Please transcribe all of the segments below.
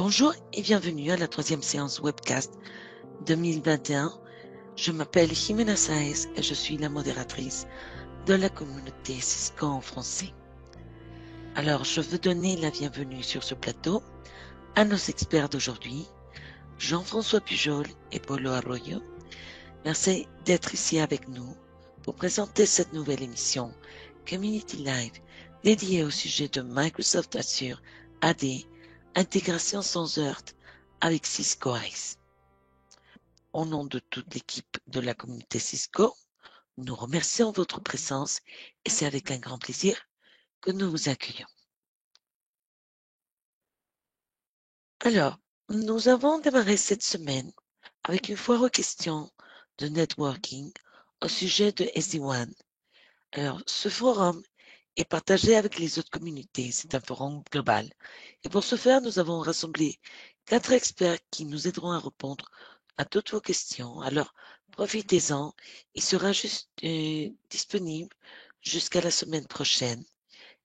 Bonjour et bienvenue à la troisième séance webcast 2021. Je m'appelle Jimena Saez et je suis la modératrice de la communauté Cisco en français. Alors, je veux donner la bienvenue sur ce plateau à nos experts d'aujourd'hui, Jean-François Pujol et Paulo Arroyo. Merci d'être ici avec nous pour présenter cette nouvelle émission Community Live dédiée au sujet de Microsoft Azure AD, intégration sans heurts avec Cisco Ice. Au nom de toute l'équipe de la communauté Cisco, nous remercions votre présence et c'est avec un grand plaisir que nous vous accueillons. Alors, nous avons démarré cette semaine avec une foire aux questions de networking au sujet de SD-WAN. Alors, ce forum est partagé avec les autres communautés. C'est un forum global. Et pour ce faire, nous avons rassemblé 4 experts qui nous aideront à répondre à toutes vos questions. Alors, profitez-en. Il sera disponible jusqu'à la semaine prochaine.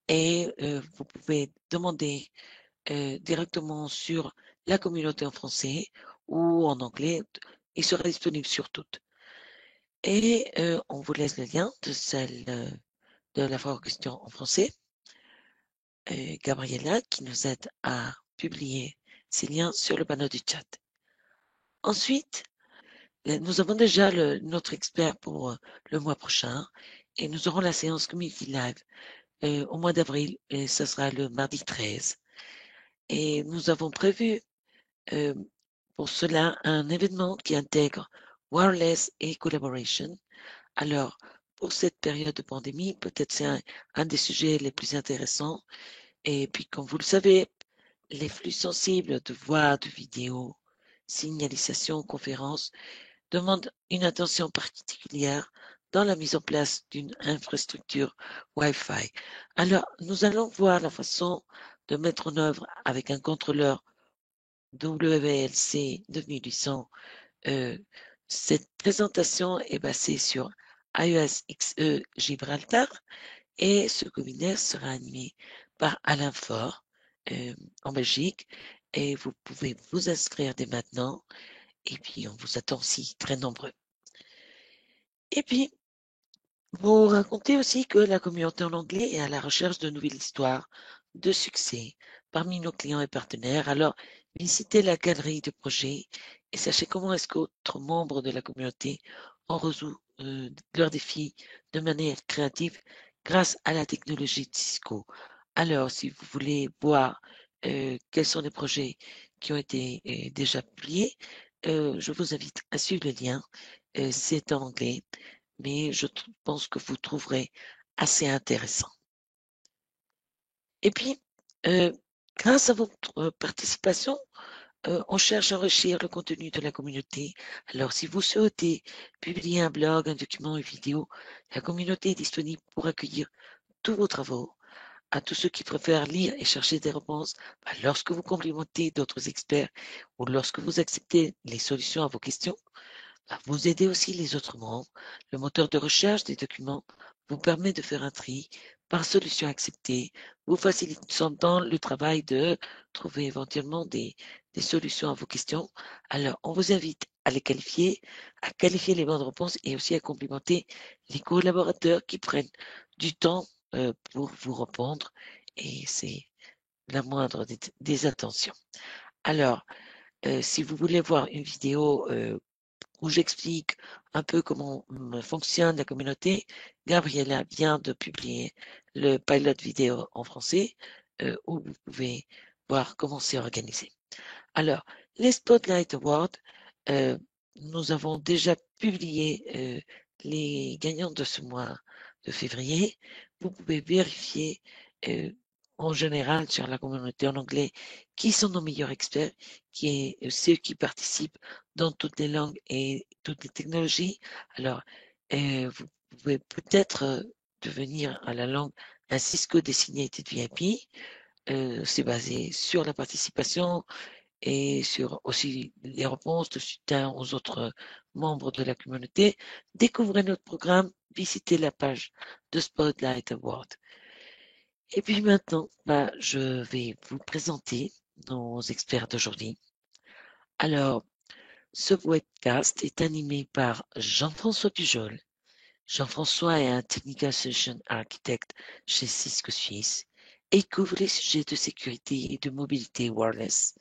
Et vous pouvez demander directement sur la communauté en français ou en anglais. Il sera disponible sur toutes. Et on vous laisse le lien de celle de la foire aux questions en français. Gabriella qui nous aide à publier ces liens sur le panneau du chat. Ensuite, nous avons déjà notre expert pour le mois prochain et nous aurons la séance Community Live au mois d'avril et ce sera le mardi 13. Et nous avons prévu pour cela un événement qui intègre wireless et collaboration. Alors, pour cette période de pandémie, peut-être c'est un des sujets les plus intéressants. Et puis, comme vous le savez, les flux sensibles de voix, de vidéos, signalisation, conférences demandent une attention particulière dans la mise en place d'une infrastructure Wi-Fi. Alors, nous allons voir la façon de mettre en œuvre avec un contrôleur WVLC 2800. Cette présentation est basée sur iOS XE Gibraltar et ce webinaire sera animé par Alain Faure en Belgique et vous pouvez vous inscrire dès maintenant et puis on vous attend aussi très nombreux. Et puis, vous racontez aussi que la communauté en anglais est à la recherche de nouvelles histoires de succès parmi nos clients et partenaires. Alors, visitez la galerie de projets et sachez comment est-ce qu'autres membres de la communauté ont résolu leurs défis de manière créative grâce à la technologie de Cisco. Alors, si vous voulez voir quels sont les projets qui ont été déjà publiés, je vous invite à suivre le lien. C'est en anglais, mais je pense que vous trouverez assez intéressant. Et puis, grâce à votre participation, on cherche à enrichir le contenu de la communauté. Alors, si vous souhaitez publier un blog, un document, une vidéo, la communauté est disponible pour accueillir tous vos travaux. À tous ceux qui préfèrent lire et chercher des réponses, lorsque vous complimentez d'autres experts ou lorsque vous acceptez les solutions à vos questions, vous aidez aussi les autres membres. Le moteur de recherche des documents vous permet de faire un tri par solution acceptée, vous facilitant le travail de trouver éventuellement des solutions à vos questions. Alors, on vous invite à les qualifier, à qualifier les bonnes réponses et aussi à complimenter les collaborateurs qui prennent du temps pour vous répondre et c'est la moindre des attentions. Alors, si vous voulez voir une vidéo où j'explique un peu comment fonctionne la communauté, Gabriella vient de publier le pilot vidéo en français où vous pouvez voir comment c'est organisé. Alors, les Spotlight Awards, nous avons déjà publié les gagnants de ce mois de février. Vous pouvez vérifier en général sur la communauté en anglais qui sont nos meilleurs experts, qui est ceux qui participent dans toutes les langues et toutes les technologies. Alors, vous pouvez peut-être devenir à la langue un Cisco Designated VIP. C'est basé sur la participation et sur aussi les réponses de soutien aux autres membres de la communauté. Découvrez notre programme, visitez la page de Spotlight Award. Et puis maintenant, je vais vous présenter nos experts d'aujourd'hui. Alors, ce webcast est animé par Jean-François Pujol. Jean-François est un Technical Solution Architect chez Cisco Suisse et couvre les sujets de sécurité et de mobilité wireless.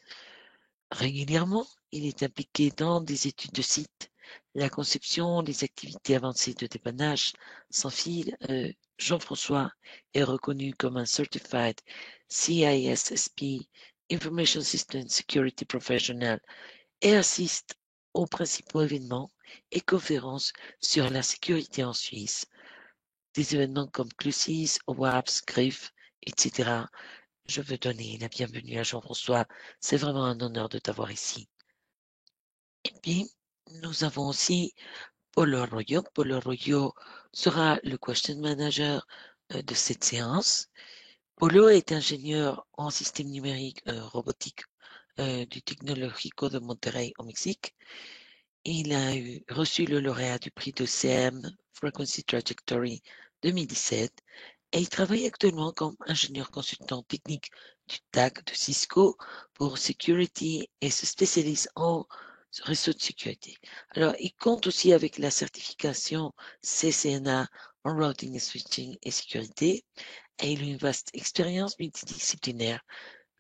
Régulièrement, il est impliqué dans des études de site, la conception, les activités avancées de dépannage sans fil. Jean-François est reconnu comme un Certified CISSP Information System Security Professional et assiste aux principaux événements et conférences sur la sécurité en Suisse. Des événements comme CLUSIS, OWASP, GRIF, etc. Je veux donner la bienvenue à Jean-François. C'est vraiment un honneur de t'avoir ici. Et puis, nous avons aussi Paul Arroyo. Paul Arroyo sera le question manager de cette séance. Polo est ingénieur en système numérique robotique du Tecnológico de Monterrey au Mexique. Il a reçu le lauréat du prix de CM Frequency Trajectory 2017 et il travaille actuellement comme ingénieur consultant technique du TAC de Cisco pour Security et se spécialise en réseau de sécurité. Alors, il compte aussi avec la certification CCNA en routing et switching et sécurité et il a une vaste expérience multidisciplinaire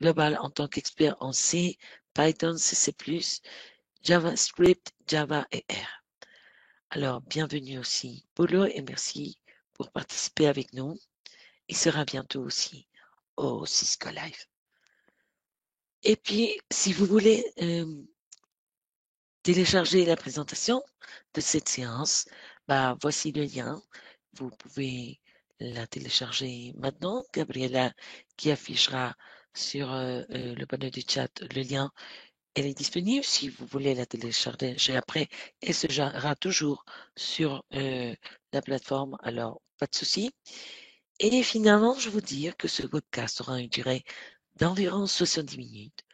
globale en tant qu'expert en C, Python, C++, JavaScript, Java et R. Alors, bienvenue aussi, Polo, et merci pour participer avec nous. Il sera bientôt aussi au Cisco Live. Et puis, si vous voulez télécharger la présentation de cette séance, voici le lien. Vous pouvez la télécharger maintenant. Gabriela qui affichera sur le panneau du chat le lien. Elle est disponible si vous voulez la télécharger après. Elle sera toujours sur la plateforme, alors pas de souci. Et finalement, je vous dire que ce podcast aura une durée d'environ 70 minutes.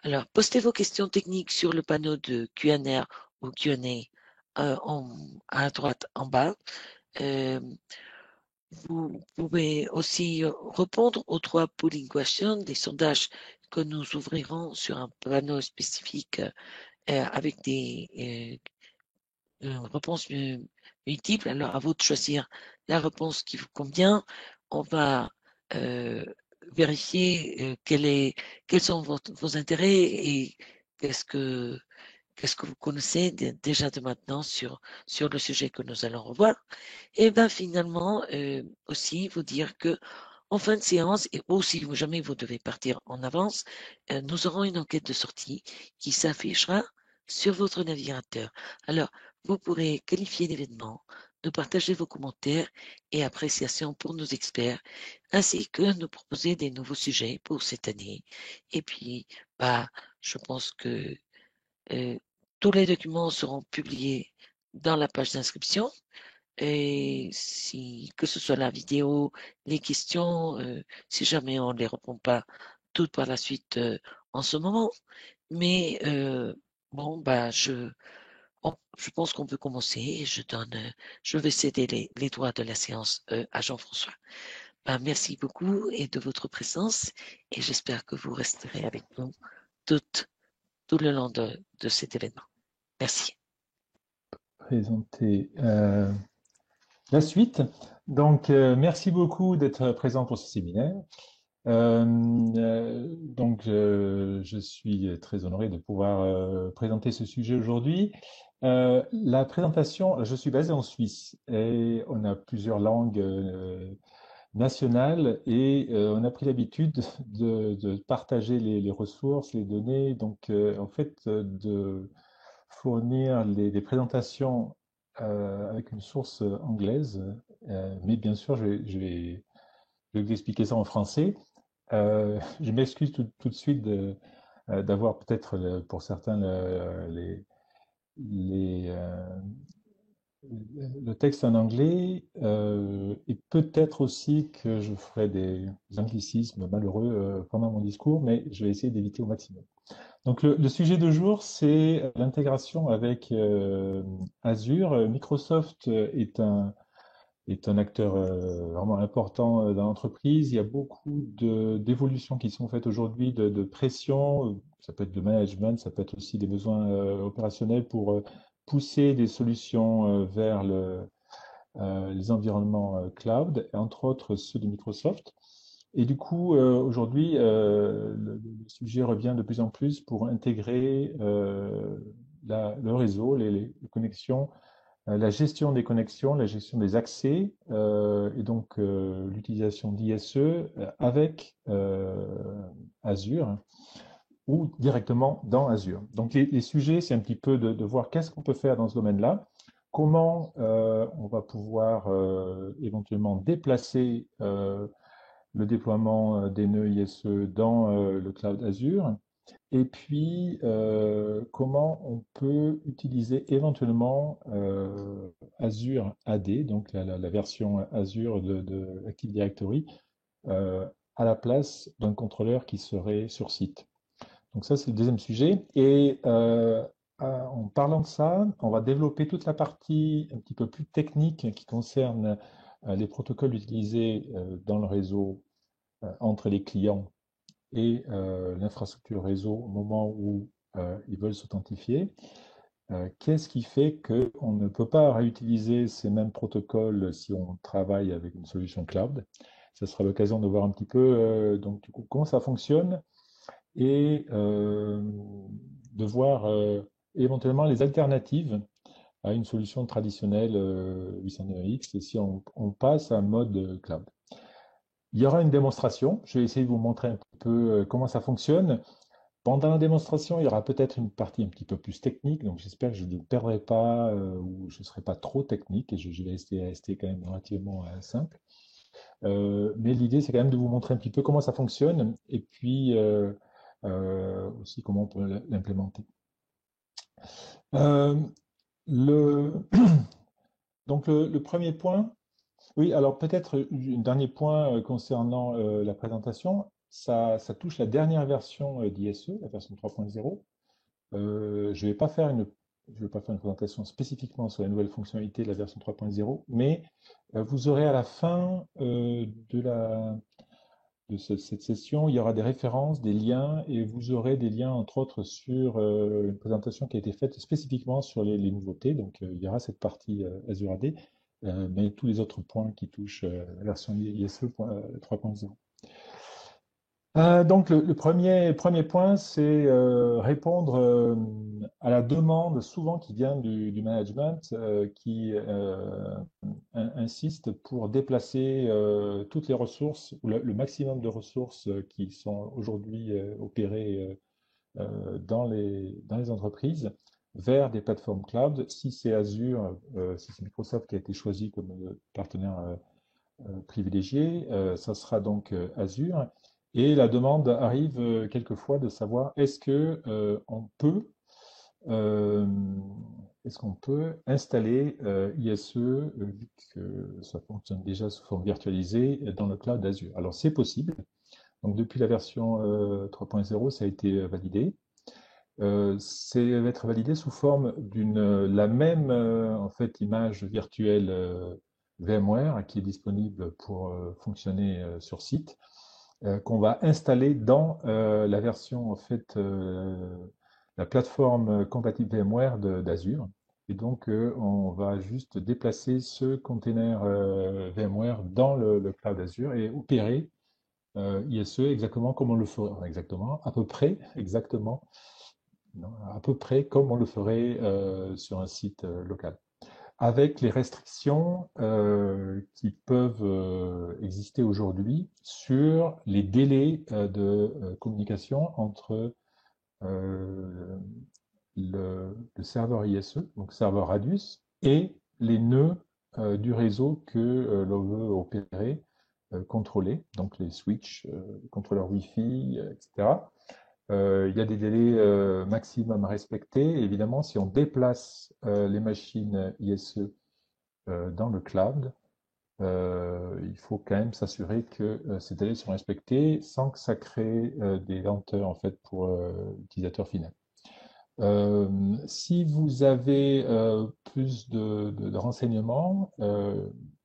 Alors, postez vos questions techniques sur le panneau de Q&A ou Q&A à droite en bas. Vous pouvez aussi répondre aux 3 polling questions, des sondages que nous ouvrirons sur un panneau spécifique avec des réponses multiples. Alors, à vous de choisir la réponse qui vous convient. On va vérifier quels sont vos intérêts et qu'est-ce que vous connaissez déjà de maintenant sur le sujet que nous allons revoir. Et finalement, aussi vous dire que en fin de séance, et aussi si jamais vous devez partir en avance, nous aurons une enquête de sortie qui s'affichera sur votre navigateur. Alors, vous pourrez qualifier l'événement, nous partager vos commentaires et appréciations pour nos experts, ainsi que nous proposer des nouveaux sujets pour cette année. Et puis, je pense que tous les documents seront publiés dans la page d'inscription. Et que ce soit la vidéo, les questions, si jamais on ne les répond pas toutes par la suite en ce moment. Mais je pense qu'on peut commencer et je vais céder les droits de la séance à Jean-François. Merci beaucoup et de votre présence et j'espère que vous resterez avec nous tout le long de cet événement. Merci. Présenter la suite. Donc, merci beaucoup d'être présent pour ce séminaire. Je suis très honoré de pouvoir présenter ce sujet aujourd'hui. La présentation, je suis basé en Suisse et on a plusieurs langues nationales et on a pris l'habitude de partager les ressources, les données, donc en fait de fournir des présentations avec une source anglaise, mais bien sûr je vais vous expliquer ça en français. Je m'excuse tout de suite d'avoir peut-être pour certains les, le texte en anglais et peut-être aussi que je ferai des anglicismes malheureux pendant mon discours, mais je vais essayer d'éviter au maximum. Donc le sujet de jour, c'est l'intégration avec Azure. Microsoft est un acteur vraiment important dans l'entreprise. Il y a beaucoup d'évolutions qui sont faites aujourd'hui, de pression. Ça peut être de management, ça peut être aussi des besoins opérationnels pour pousser des solutions vers les environnements cloud, et entre autres ceux de Microsoft. Et du coup, aujourd'hui, le sujet revient de plus en plus pour intégrer le réseau, les connexions, la gestion des connexions, la gestion des accès, et donc l'utilisation d'ISE avec Azure ou directement dans Azure. Donc les sujets, c'est un petit peu de voir qu'est-ce qu'on peut faire dans ce domaine-là, comment on va pouvoir éventuellement déplacer le déploiement des nœuds ISE dans le cloud Azure, et puis comment on peut utiliser éventuellement Azure AD, donc la version Azure de Active Directory, euh, à la place d'un contrôleur qui serait sur site. Donc ça, c'est le deuxième sujet. Et en parlant de ça, on va développer toute la partie un petit peu plus technique qui concerne les protocoles utilisés dans le réseau entre les clients et l'infrastructure réseau au moment où ils veulent s'authentifier. Qu'est-ce qui fait qu'on ne peut pas réutiliser ces mêmes protocoles si on travaille avec une solution cloud? Ça sera l'occasion de voir un petit peu donc, du coup, comment ça fonctionne et de voir éventuellement les alternatives à une solution traditionnelle 809X et si on passe à un mode cloud. Il y aura une démonstration. Je vais essayer de vous montrer un petit peu comment ça fonctionne. Pendant la démonstration, il y aura peut-être une partie un petit peu plus technique, donc j'espère que je ne vous perdrai pas ou je ne serai pas trop technique et je vais rester quand même relativement simple. Mais l'idée, c'est quand même de vous montrer un petit peu comment ça fonctionne et puis aussi comment on peut l'implémenter. Euh, le, donc le premier point, oui, alors peut-être un dernier point concernant la présentation, ça touche la dernière version d'ISE, la version 3.0. Je ne vais pas faire je vais pas faire une présentation spécifiquement sur la nouvelle fonctionnalité de la version 3.0, mais vous aurez à la fin de cette session, il y aura des références, des liens, et vous aurez des liens, entre autres, sur une présentation qui a été faite spécifiquement sur les nouveautés. Donc, il y aura cette partie Azure AD, mais tous les autres points qui touchent la version ISE 3.0. Donc, le premier point, c'est répondre à la demande souvent qui vient du management qui insiste pour déplacer toutes les ressources ou le maximum de ressources qui sont aujourd'hui opérées dans les entreprises vers des plateformes cloud. Si c'est Azure, si c'est Microsoft qui a été choisi comme partenaire privilégié, ça sera donc Azure. Et la demande arrive quelquefois de savoir euh, est-ce qu'on peut installer ISE vu que ça fonctionne déjà sous forme virtualisée dans le cloud Azure. Alors c'est possible. Donc depuis la version 3.0, ça a été validé. C'est va être validé sous forme d'une la même en fait image virtuelle VMware qui est disponible pour fonctionner sur site, qu'on va installer dans la version en fait la plateforme compatible VMware d'Azure. Et donc on va juste déplacer ce container VMware dans le cloud Azure et opérer ISE exactement comme on le ferait, enfin, exactement, à peu près, exactement non, à peu près comme on le ferait sur un site local, avec les restrictions qui peuvent exister aujourd'hui sur les délais de communication entre euh, le serveur ISE, donc serveur Radius, et les nœuds du réseau que l'on veut opérer, contrôler, donc les switches, contrôleurs Wi-Fi, etc. Il y a des délais maximum à respecter. Évidemment, si on déplace les machines ISE dans le cloud, il faut quand même s'assurer que ces délais sont respectés sans que ça crée des lenteurs en fait pour l'utilisateur final. Si vous avez plus de renseignements,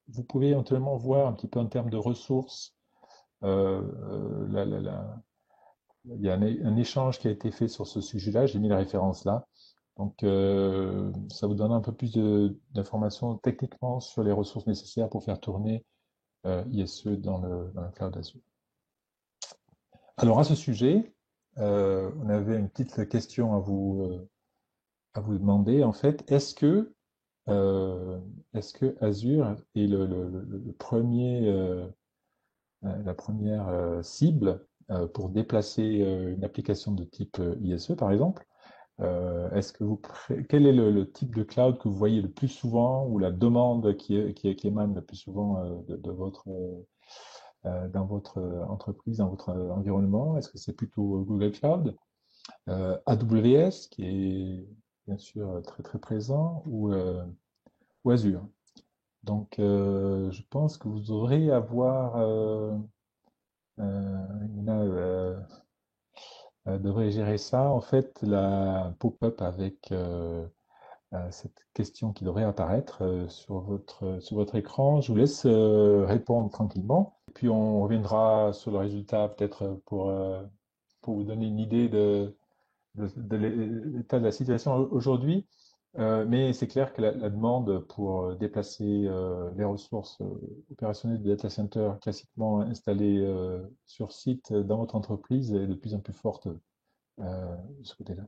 vous pouvez éventuellement voir un petit peu en termes de ressources. euh, il y a un échange qui a été fait sur ce sujet-là, j'ai mis la référence là. Donc, ça vous donne un peu plus d'informations techniquement sur les ressources nécessaires pour faire tourner ISE dans le cloud Azure. Alors, à ce sujet, on avait une petite question à vous demander. En fait, est-ce que Azure est le premier, la première cible pour déplacer une application de type ISE, par exemple? Quel est le type de cloud que vous voyez le plus souvent ou la demande qui émane le plus souvent dans votre entreprise, dans votre environnement? Est-ce que c'est plutôt Google Cloud, AWS qui est bien sûr très très présent ou Azure? Donc, je pense que vous devrez avoir, Nina, devrait gérer ça. En fait, la pop-up avec cette question qui devrait apparaître sur votre écran. Je vous laisse répondre tranquillement. Et puis on reviendra sur le résultat peut-être pour vous donner une idée de l'état de la situation aujourd'hui. Mais c'est clair que la demande pour déplacer les ressources opérationnelles du data center classiquement installées sur site dans votre entreprise est de plus en plus forte de ce côté-là.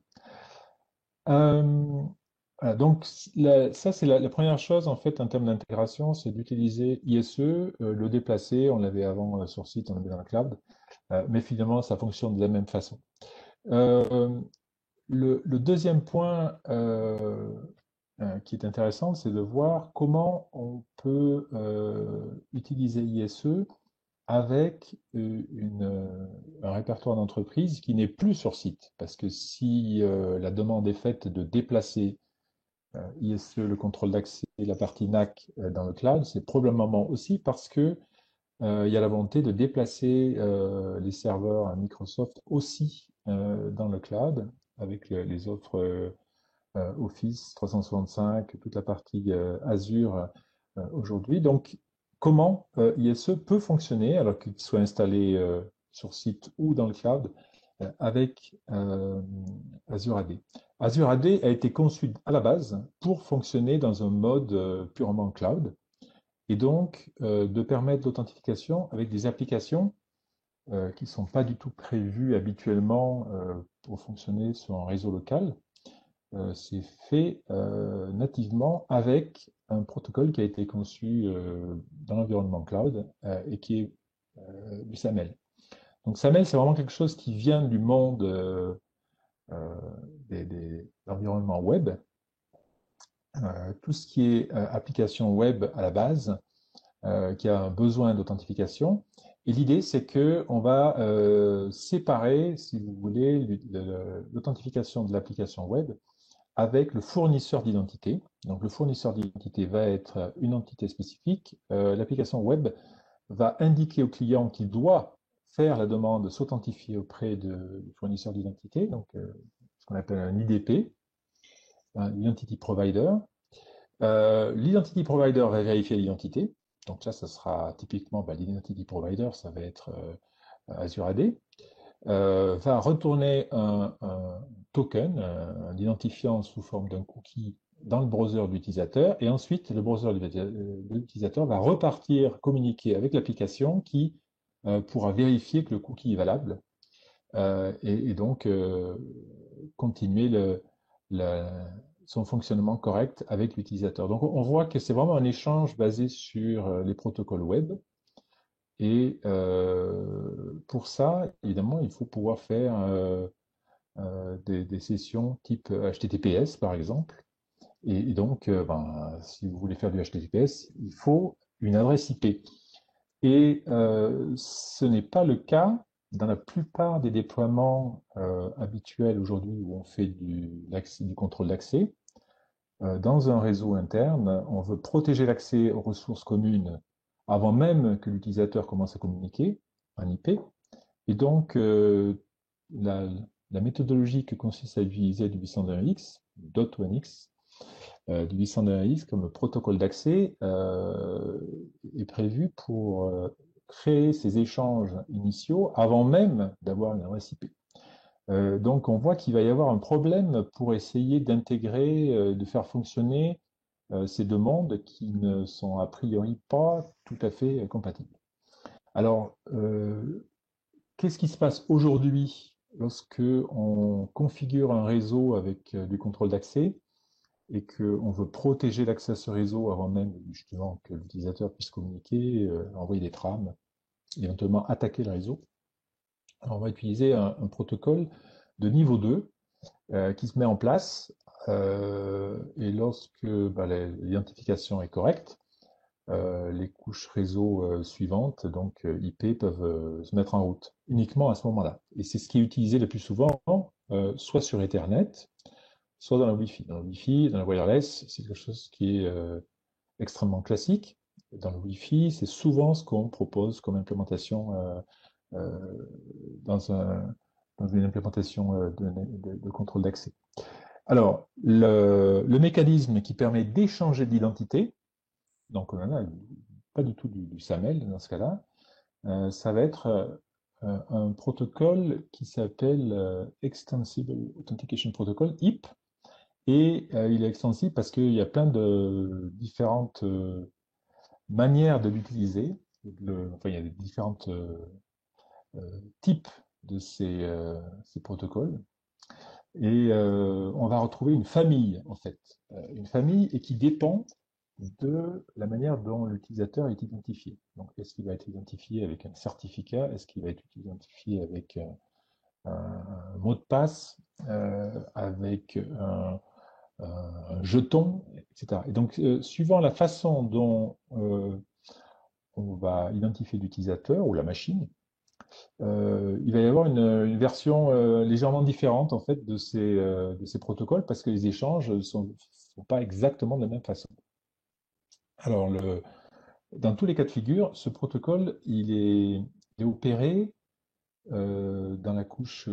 Euh, voilà, donc ça c'est la première chose en fait en termes d'intégration, c'est d'utiliser ISE, le déplacer, on l'avait avant sur site, on l'avait dans le cloud, mais finalement ça fonctionne de la même façon. Euh, le deuxième point qui est intéressant, c'est de voir comment on peut utiliser ISE avec un répertoire d'entreprise qui n'est plus sur site. Parce que si la demande est faite de déplacer ISE, le contrôle d'accès, la partie NAC dans le cloud, c'est probablement aussi parce que il y a la volonté de déplacer les serveurs à Microsoft aussi dans le cloud avec les offres Office 365, toute la partie Azure aujourd'hui. Donc, comment ISE peut fonctionner alors qu'il soit installé sur site ou dans le cloud avec Azure AD. Azure AD a été conçu à la base pour fonctionner dans un mode purement cloud et donc de permettre l'authentification avec des applications qui ne sont pas du tout prévues habituellement pour fonctionner sur un réseau local. C'est fait nativement avec un protocole qui a été conçu dans l'environnement cloud et qui est du SAML. Donc SAML, c'est vraiment quelque chose qui vient du monde euh, des environnements web. Tout ce qui est application web à la base, qui a un besoin d'authentification. Et l'idée, c'est que on va séparer, si vous voulez, l'authentification de l'application web avec le fournisseur d'identité. Donc le fournisseur d'identité va être une entité spécifique. L'application web va indiquer au client qu'il doit faire la demande de s'authentifier auprès du fournisseur d'identité, donc ce qu'on appelle un IDP, un Identity Provider. L'Identity Provider va vérifier l'identité. Donc ça sera typiquement l'Identity Provider, ça va être Azure AD. Va retourner un token, un identifiant sous forme d'un cookie dans le browser de l'utilisateur, et ensuite le browser de l'utilisateur va repartir communiquer avec l'application qui pourra vérifier que le cookie est valable et donc continuer la- son fonctionnement correct avec l'utilisateur. Donc on voit que c'est vraiment un échange basé sur les protocoles web. Et pour ça, évidemment, il faut pouvoir faire des sessions type HTTPS, par exemple. Et donc, si vous voulez faire du HTTPS, il faut une adresse IP. Et ce n'est pas le cas dans la plupart des déploiements habituels aujourd'hui où on fait du contrôle d'accès. Dans un réseau interne, on veut protéger l'accès aux ressources communes avant même que l'utilisateur commence à communiquer en IP. Et donc, la, la méthodologie que consiste à utiliser du 802.1x, .1x, du 802.11 comme protocole d'accès est prévu pour créer ces échanges initiaux avant même d'avoir une adresse IP. Donc on voit qu'il va y avoir un problème pour essayer d'intégrer, de faire fonctionner ces deux mondes qui ne sont a priori pas tout à fait compatibles. Alors, qu'est-ce qui se passe aujourd'hui lorsque on configure un réseau avec du contrôle d'accès et qu'on veut protéger l'accès à ce réseau avant même justement que l'utilisateur puisse communiquer, envoyer des trames, éventuellement attaquer le réseau? Alors, on va utiliser un protocole de niveau 2 qui se met en place et lorsque bah, l'identification est correcte, les couches réseau suivantes, donc IP, peuvent se mettre en route uniquement à ce moment-là. Et c'est ce qui est utilisé le plus souvent, soit sur Ethernet, soit dans la Wi-Fi. Dans le Wi-Fi, dans le wireless, c'est quelque chose qui est extrêmement classique. Dans le Wi-Fi, c'est souvent ce qu'on propose comme implémentation euh, dans, dans une implémentation de contrôle d'accès. Alors, le mécanisme qui permet d'échanger d'identité, donc on en a pas du tout du SAML dans ce cas-là, ça va être un protocole qui s'appelle Extensible Authentication Protocol, IP, et il est extensible parce qu'il y a plein de différentes manières de l'utiliser. Enfin, il y a des différents types de ces protocoles. Et on va retrouver une famille, en fait. Une famille et qui dépend de la manière dont l'utilisateur est identifié. Donc, est-ce qu'il va être identifié avec un certificat? Est-ce qu'il va être identifié avec un mot de passe, avec un jeton, etc. Et donc, suivant la façon dont on va identifier l'utilisateur ou la machine, il va y avoir une version légèrement différente en fait de ces protocoles parce que les échanges ne sont pas exactement de la même façon. Alors, dans tous les cas de figure, ce protocole, il est opéré dans la couche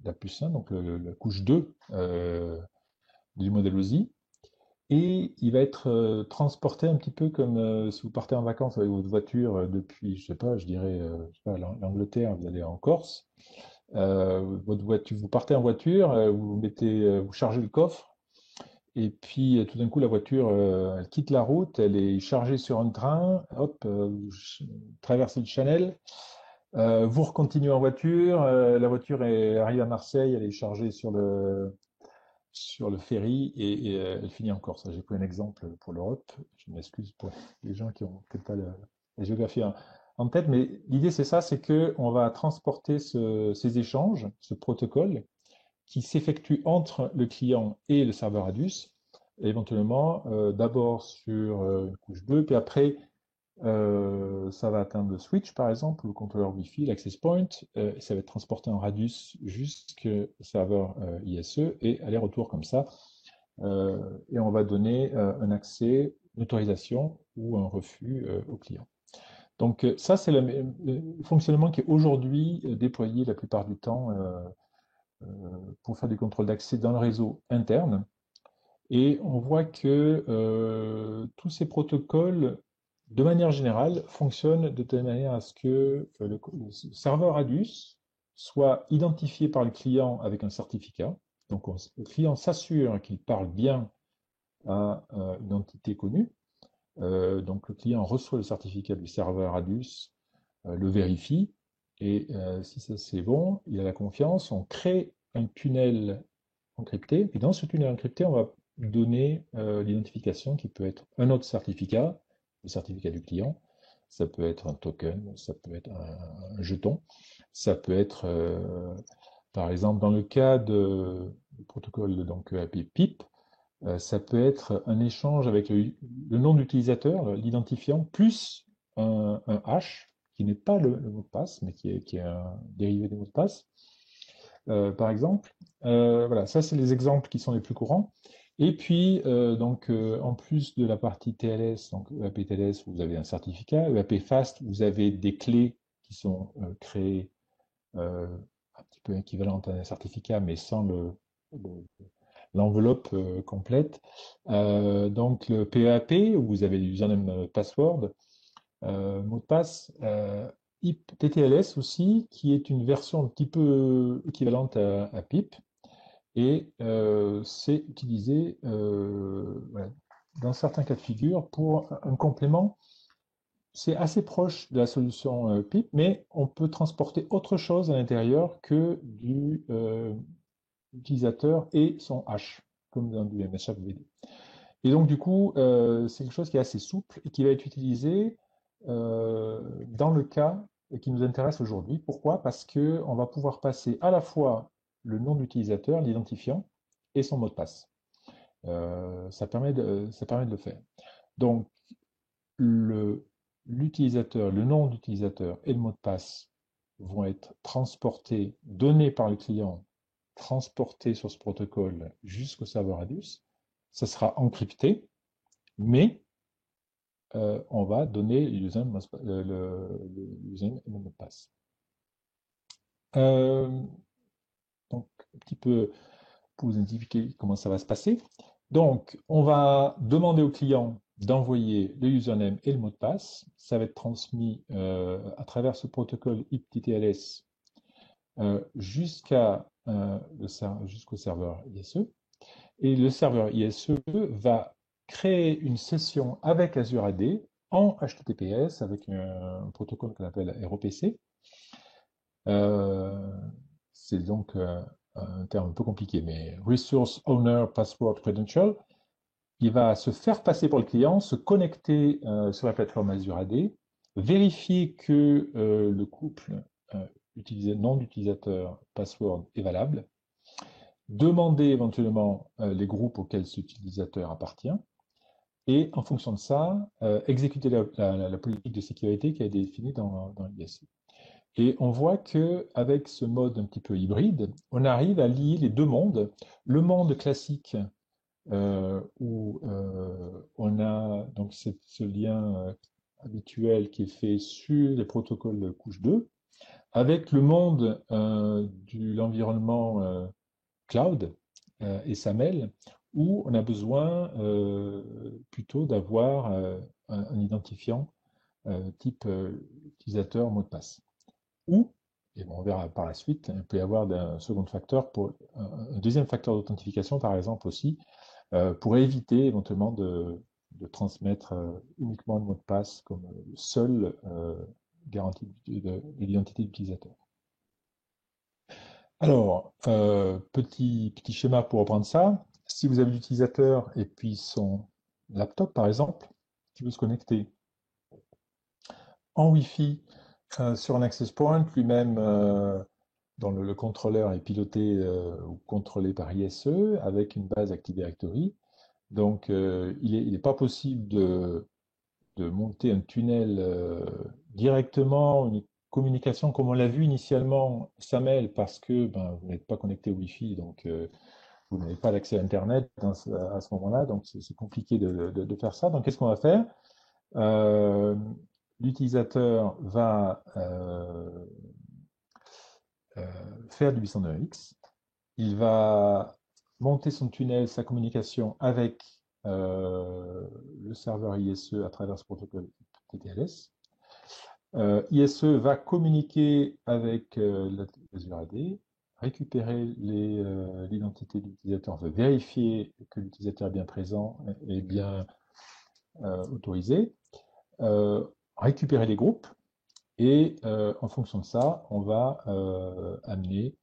la plus simple, donc la couche 2 du modèle OSI, et il va être transporté un petit peu comme si vous partez en vacances avec votre voiture depuis, je sais pas, je dirais, je sais pas, l'Angleterre, vous allez en Corse, votre voiture, vous partez en voiture, vous mettez, vous chargez le coffre, et puis tout d'un coup la voiture, elle quitte la route, elle est chargée sur un train, hop, vous traversez le Channel, vous recontinuez en voiture, la voiture arrive à Marseille, elle est chargée sur le ferry et elle finit en Corse. J'ai pris un exemple pour l'Europe. Je m'excuse pour les gens qui ont peut-être pas la géographie en tête, mais l'idée c'est ça, c'est que on va transporter ces échanges, ce protocole qui s'effectue entre le client et le serveur ADUS, et éventuellement d'abord sur une couche 2, puis après ça va atteindre le switch, par exemple, le contrôleur Wi-Fi, l'access point, ça va être transporté en radius jusqu'au serveur ISE et aller-retour comme ça. Et on va donner un accès, une autorisation ou un refus au client. Donc ça, c'est le fonctionnement qui est aujourd'hui déployé la plupart du temps pour faire des contrôles d'accès dans le réseau interne. Et on voit que tous ces protocoles, de manière générale, fonctionnent de telle manière à ce que le serveur ADUS soit identifié par le client avec un certificat. Donc le client s'assure qu'il parle bien à une entité connue. Donc le client reçoit le certificat du serveur ADUS, le vérifie, et si ça c'est bon, il a la confiance, on crée un tunnel encrypté. Et dans ce tunnel encrypté, on va donner l'identification qui peut être un autre certificat, le certificat du client. Ça peut être un token, ça peut être un jeton, ça peut être, par exemple, dans le cas du protocole donc EAP PIP, ça peut être un échange avec le nom d'utilisateur, l'identifiant, plus un hash, qui n'est pas le mot de passe, mais qui est un dérivé du mot de passe par exemple. Voilà, ça c'est les exemples qui sont les plus courants. Et puis, donc, en plus de la partie TLS, donc EAP TLS, vous avez un certificat. EAP Fast, vous avez des clés qui sont créées un petit peu équivalentes à un certificat, mais sans l'enveloppe complète. Donc le PAP, où vous avez l'username password, mot de passe, IP TTLS aussi, qui est une version un petit peu équivalente à PIP, et c'est utilisé voilà, dans certains cas de figure pour un complément. C'est assez proche de la solution PIP, mais on peut transporter autre chose à l'intérieur que du utilisateur et son hash, comme dans du MSHVD. Et donc, du coup, c'est quelque chose qui est assez souple et qui va être utilisé dans le cas qui nous intéresse aujourd'hui. Pourquoi? Parce qu'on va pouvoir passer à la fois le nom d'utilisateur, l'identifiant, et son mot de passe. Ça permet de le faire. Donc, l'utilisateur, le nom d'utilisateur et le mot de passe vont être transportés, donnés par le client, transportés sur ce protocole jusqu'au serveur ADUS. Ça sera encrypté, mais on va donner l'username et le mot de passe. Donc, un petit peu pour vous indiquer comment ça va se passer. Donc, on va demander au client d'envoyer le username et le mot de passe. Ça va être transmis à travers ce protocole IPTTLS jusqu'au serveur ISE. Et le serveur ISE va créer une session avec Azure AD en HTTPS avec un protocole qu'on appelle ROPC. C'est donc un terme un peu compliqué, mais Resource Owner Password Credential. Il va se faire passer pour le client, se connecter sur la plateforme Azure AD, vérifier que le couple nom d'utilisateur password est valable, demander éventuellement les groupes auxquels cet utilisateur appartient, et en fonction de ça, exécuter la politique de sécurité qui a été définie dans l'ISE. Et on voit qu'avec ce mode un petit peu hybride, on arrive à lier les deux mondes. Le monde classique, où on a donc ce lien habituel qui est fait sur les protocoles de couche 2, avec le monde de l'environnement cloud et SAML, où on a besoin plutôt d'avoir un identifiant type utilisateur mot de passe. Ou, et bon, on verra par la suite, il peut y avoir un second facteur, un deuxième facteur d'authentification par exemple aussi, pour éviter éventuellement de transmettre uniquement le mot de passe comme seule garantie de l'identité d'utilisateur. Alors, petit schéma pour reprendre ça. Si vous avez l'utilisateur et puis son laptop, par exemple, qui veut se connecter en Wi-Fi sur un access point, lui-même dont le contrôleur est piloté ou contrôlé par ISE avec une base Active Directory. Donc, il n'est pas possible de monter un tunnel directement, une communication comme on l'a vu initialement, SAML, parce que ben, vous n'êtes pas connecté au Wi-Fi, donc vous n'avez pas d'accès à Internet à ce moment-là, donc c'est compliqué de faire ça. Donc, qu'est-ce qu'on va faire? L'utilisateur va faire du 802.1x. Il va monter son tunnel, sa communication avec le serveur ISE à travers ce protocole TTLS. ISE va communiquer avec l'Azure AD, récupérer l'identité de l'utilisateur, va vérifier que l'utilisateur est bien présent et bien autorisé, récupérer les groupes, et en fonction de ça, on va amener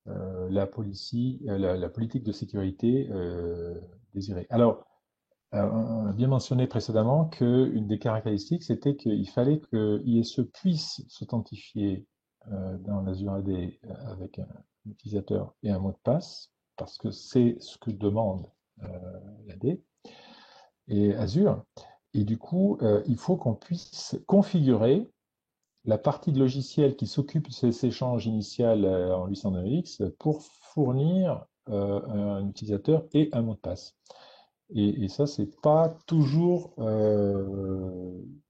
la politique de sécurité désirée. Alors, on a bien mentionné précédemment qu'une des caractéristiques, c'était qu'il fallait que ISE puisse s'authentifier dans l'Azure AD avec un utilisateur et un mot de passe, parce que c'est ce que demande l'AD et Azure. Et du coup, il faut qu'on puisse configurer la partie de logiciel qui s'occupe de ces échanges initial en 802.1x pour fournir un utilisateur et un mot de passe. Et ça, c'est pas toujours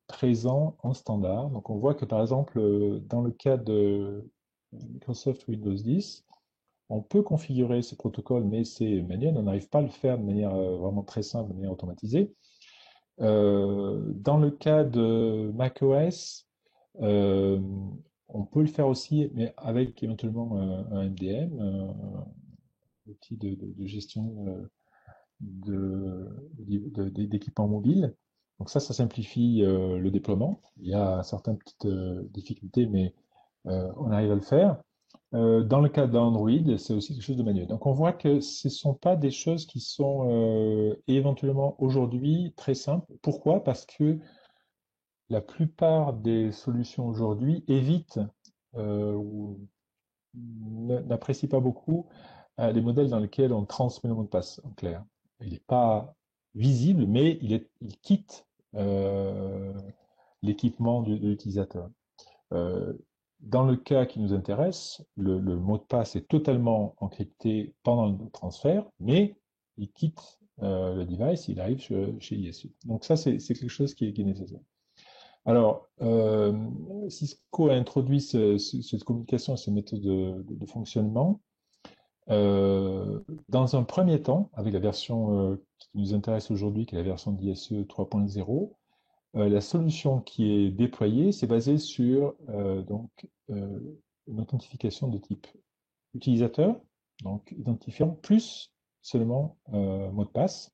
présent en standard. Donc, on voit que par exemple, dans le cas de Microsoft Windows 10, On peut configurer ces protocoles, mais c'est manuel. On n'arrive pas à le faire de manière vraiment très simple, de manière automatisée. Dans le cas de macOS, euh, on peut le faire aussi, mais avec éventuellement un MDM, un outil de gestion d'équipements mobiles. Donc ça simplifie le déploiement. Il y a certaines petites difficultés, mais on arrive à le faire. Dans le cas d'Android, c'est aussi quelque chose de manuel. Donc on voit que ce ne sont pas des choses qui sont éventuellement aujourd'hui très simples. Pourquoi? Parce que la plupart des solutions aujourd'hui évitent ou n'apprécient pas beaucoup les modèles dans lesquels on transmet le mot de passe en clair. Il n'est pas visible, mais il quitte euh, l'équipement de l'utilisateur. Euh, Dans le cas qui nous intéresse, le mot de passe est totalement encrypté pendant le transfert, mais il quitte le device, il arrive chez ISU. Donc ça, c'est quelque chose qui est nécessaire. Alors, Cisco a introduit cette communication et cette méthode de fonctionnement. Dans un premier temps, avec la version qui nous intéresse aujourd'hui, qui est la version d'ISE 3.0, la solution qui est déployée, c'est basé sur une authentification de type utilisateur, donc identifiant, plus seulement mot de passe.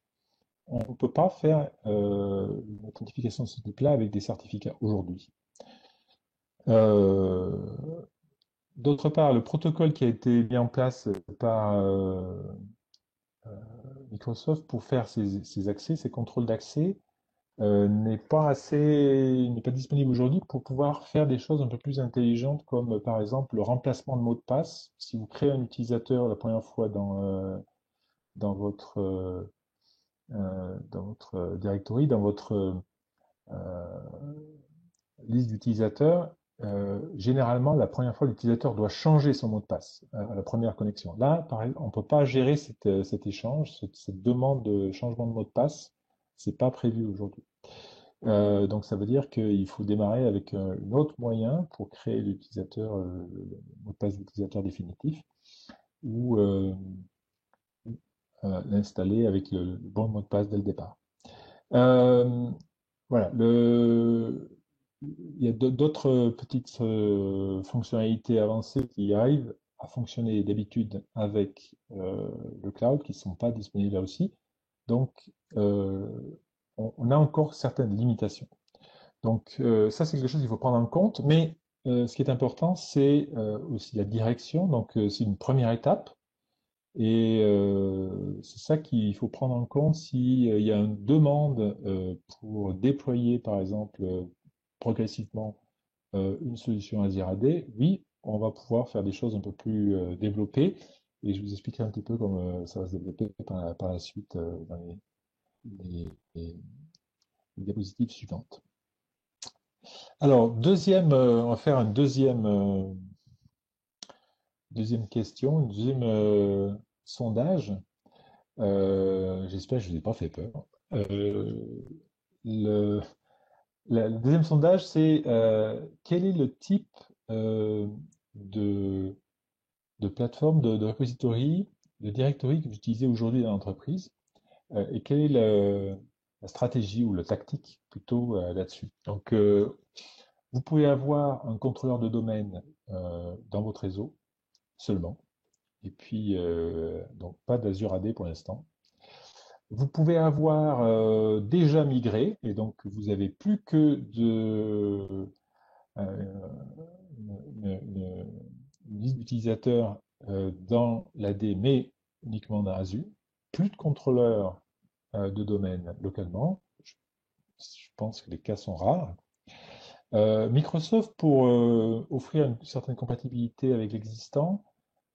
On ne peut pas faire une authentification de ce type-là avec des certificats aujourd'hui. Euh, D'autre part, le protocole qui a été mis en place par Microsoft pour faire ces accès, ces contrôles d'accès, n'est pas disponible aujourd'hui pour pouvoir faire des choses un peu plus intelligentes, comme par exemple le remplacement de mot de passe. Si vous créez un utilisateur la première fois dans votre, dans votre directory, dans votre liste d'utilisateurs, généralement, la première fois, l'utilisateur doit changer son mot de passe à la première connexion. Là, par exemple, on ne peut pas gérer cet échange, cette demande de changement de mot de passe. C'est pas prévu aujourd'hui. Donc ça veut dire qu'il faut démarrer avec un autre moyen pour créer l'utilisateur, le mot de passe d'utilisateur définitif, ou l'installer avec le bon mot de passe dès le départ. Euh, voilà, il y a d'autres petites fonctionnalités avancées qui arrivent à fonctionner d'habitude avec le cloud, qui ne sont pas disponibles là aussi. Donc, euh, on a encore certaines limitations. Donc ça, c'est quelque chose qu'il faut prendre en compte. Mais ce qui est important, c'est aussi la direction. Donc c'est une première étape. Et c'est ça qu'il faut prendre en compte s'il y a une demande pour déployer, par exemple, progressivement une solution Azure AD. Oui, on va pouvoir faire des choses un peu plus développées. Et je vous expliquerai un petit peu comment ça va se développer par la suite dans les diapositives suivantes. Alors, on va faire une deuxième question, un deuxième sondage. J'espère que je ne vous ai pas fait peur. Le, le deuxième sondage, c'est quel est le type euh, de, de plateforme, de repository, de directory que vous utilisez aujourd'hui dans l'entreprise et quelle est la stratégie ou la tactique plutôt là-dessus. Donc, vous pouvez avoir un contrôleur de domaine dans votre réseau seulement, et puis donc pas d'Azure AD pour l'instant. Vous pouvez avoir déjà migré, et donc vous avez plus que une liste d'utilisateurs dans l'AD, mais uniquement dans Azure. Plus de contrôleurs de domaine localement. Je pense que les cas sont rares. Microsoft, pour offrir une certaine compatibilité avec l'existant,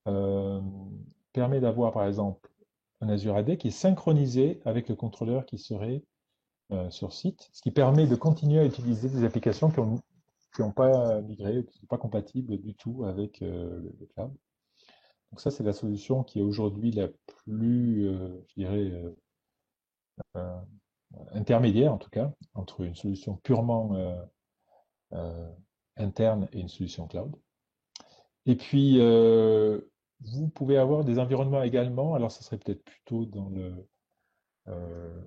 euh, permet d'avoir par exemple un Azure AD qui est synchronisé avec le contrôleur qui serait sur site, ce qui permet de continuer à utiliser des applications qui n'ont pas migré, qui ne sont pas compatibles du tout avec le cloud. Donc ça, c'est la solution qui est aujourd'hui la plus, je dirais, euh, intermédiaire en tout cas, entre une solution purement euh, interne et une solution cloud. Et puis, vous pouvez avoir des environnements également, alors ça serait peut-être plutôt dans euh,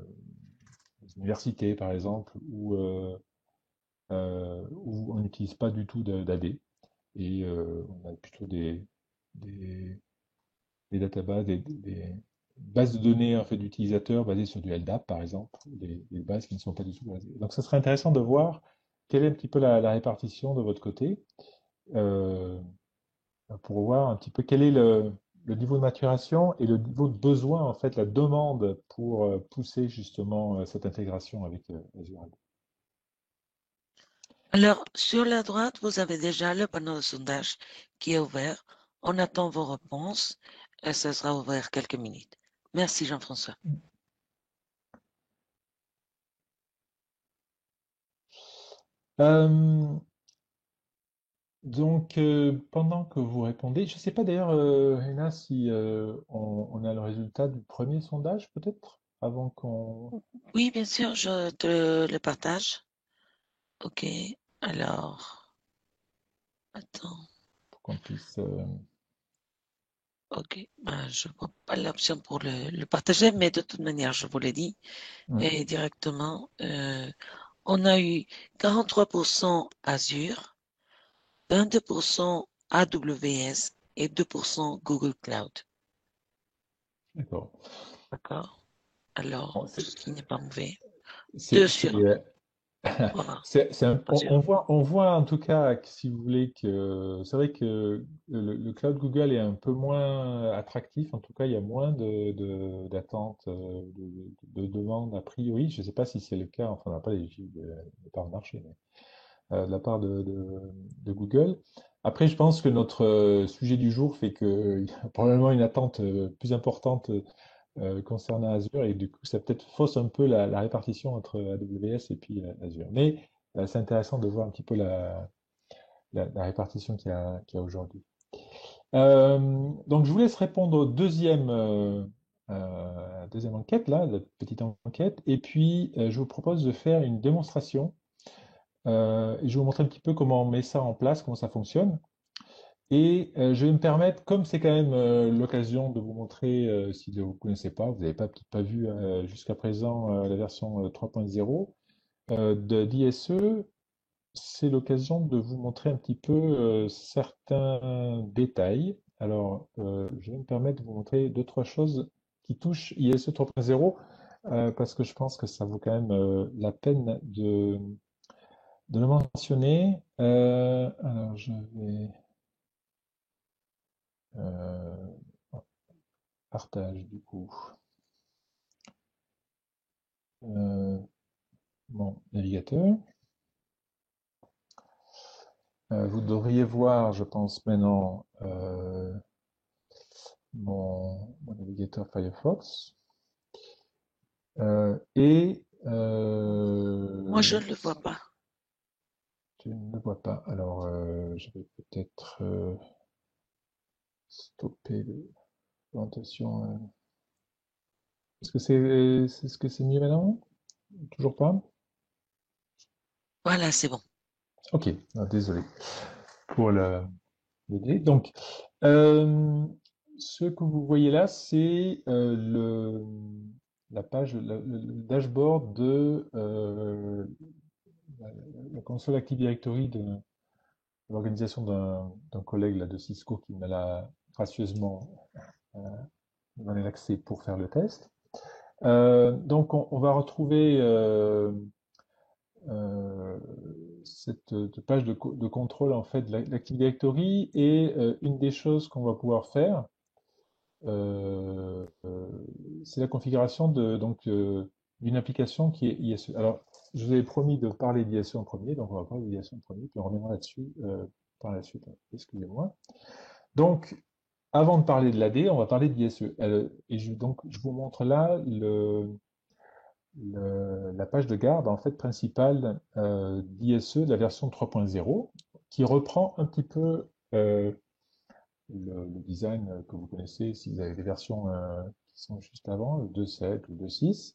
les universités par exemple, où on n'utilise pas du tout d'AD, et on a plutôt des, des databases, des bases de données en fait, d'utilisateurs basées sur du LDAP par exemple, des bases qui ne sont pas du tout basées. Donc ça serait intéressant de voir quelle est un petit peu la répartition de votre côté. Euh, pour voir un petit peu quel est le niveau de maturation et le niveau de besoin, en fait, la demande pour pousser justement cette intégration avec Azure AD. Alors, sur la droite, vous avez déjà le panneau de sondage qui est ouvert. On attend vos réponses et ça sera ouvert quelques minutes. Merci Jean-François. Euh, donc, pendant que vous répondez, je ne sais pas d'ailleurs, Rena, si on a le résultat du premier sondage, peut-être, avant Oui, bien sûr, je te le partage. OK. Alors, attends. qu'on puisse. OK. Ben, je vois pas l'option pour le partager, mais de toute manière, je vous l'ai dit. Ouais, Et directement, on a eu 43% Azure, 22% AWS et 2% Google Cloud. d'accord. D'accord? Bon, Alors, ce qui n'est pas mauvais. c'est- 2 c'est, sur euh, 3 on Azure. on voit en tout cas que si vous voulez que c'est vrai que le cloud Google est un peu moins attractif. En tout cas, il y a moins d'attentes, de demandes a priori. Je ne sais pas si c'est le cas. Enfin, on n'a pas les chiffres de part de marché, mais de la part de Google. Après, je pense que notre sujet du jour fait qu'il y a probablement une attente plus importante concernant Azure, et du coup, ça peut-être fausse un peu la répartition entre AWS et puis Azure. Mais c'est intéressant de voir un petit peu la répartition qu'il y a aujourd'hui. Donc, je vous laisse répondre au deuxième enquête, là, la petite enquête, et puis je vous propose de faire une démonstration, et je vais vous montrer un petit peu comment on met ça en place, comment ça fonctionne. Et je vais me permettre, comme c'est quand même l'occasion de vous montrer, si vous ne connaissez pas, vous n'avez pas vu jusqu'à présent la version 3.0 d'ISE, c'est l'occasion de vous montrer un petit peu certains détails. Alors, je vais me permettre de vous montrer deux, trois choses qui touchent ISE 3.0, parce que je pense que ça vaut quand même la peine de le mentionner. Alors, je vais euh, partage du coup euh, mon navigateur. Vous devriez voir, je pense maintenant, mon navigateur Firefox. Et Moi, je ne le vois pas. je ne le vois pas. Alors, je vais peut-être stopper la présentation. Est-ce que c'est mieux maintenant? Toujours pas? Voilà, c'est bon. Ok, ah, désolé pour le délai. Donc, euh, ce que vous voyez là, c'est la page, le dashboard de la, la console Active Directory de l'organisation d'un collègue là, de Cisco qui me l'a gracieusement euh, donné l'accès pour faire le test. Donc, on va retrouver euh, cette page de contrôle en fait de l'Active Directory, et une des choses qu'on va pouvoir faire, euh, euh, c'est la configuration d'une application qui est ISE. Alors, je vous avais promis de parler d'ISE en premier, donc on va parler d'ISE en premier, puis on reviendra là-dessus par la suite. Excusez-moi. Donc, avant de parler de l'AD, on va parler d'ISE. Et donc, je vous montre là la page de garde en fait principale d'ISE de la version 3.0, qui reprend un petit peu le design que vous connaissez si vous avez des versions qui sont juste avant, le 2.7 ou 2.6.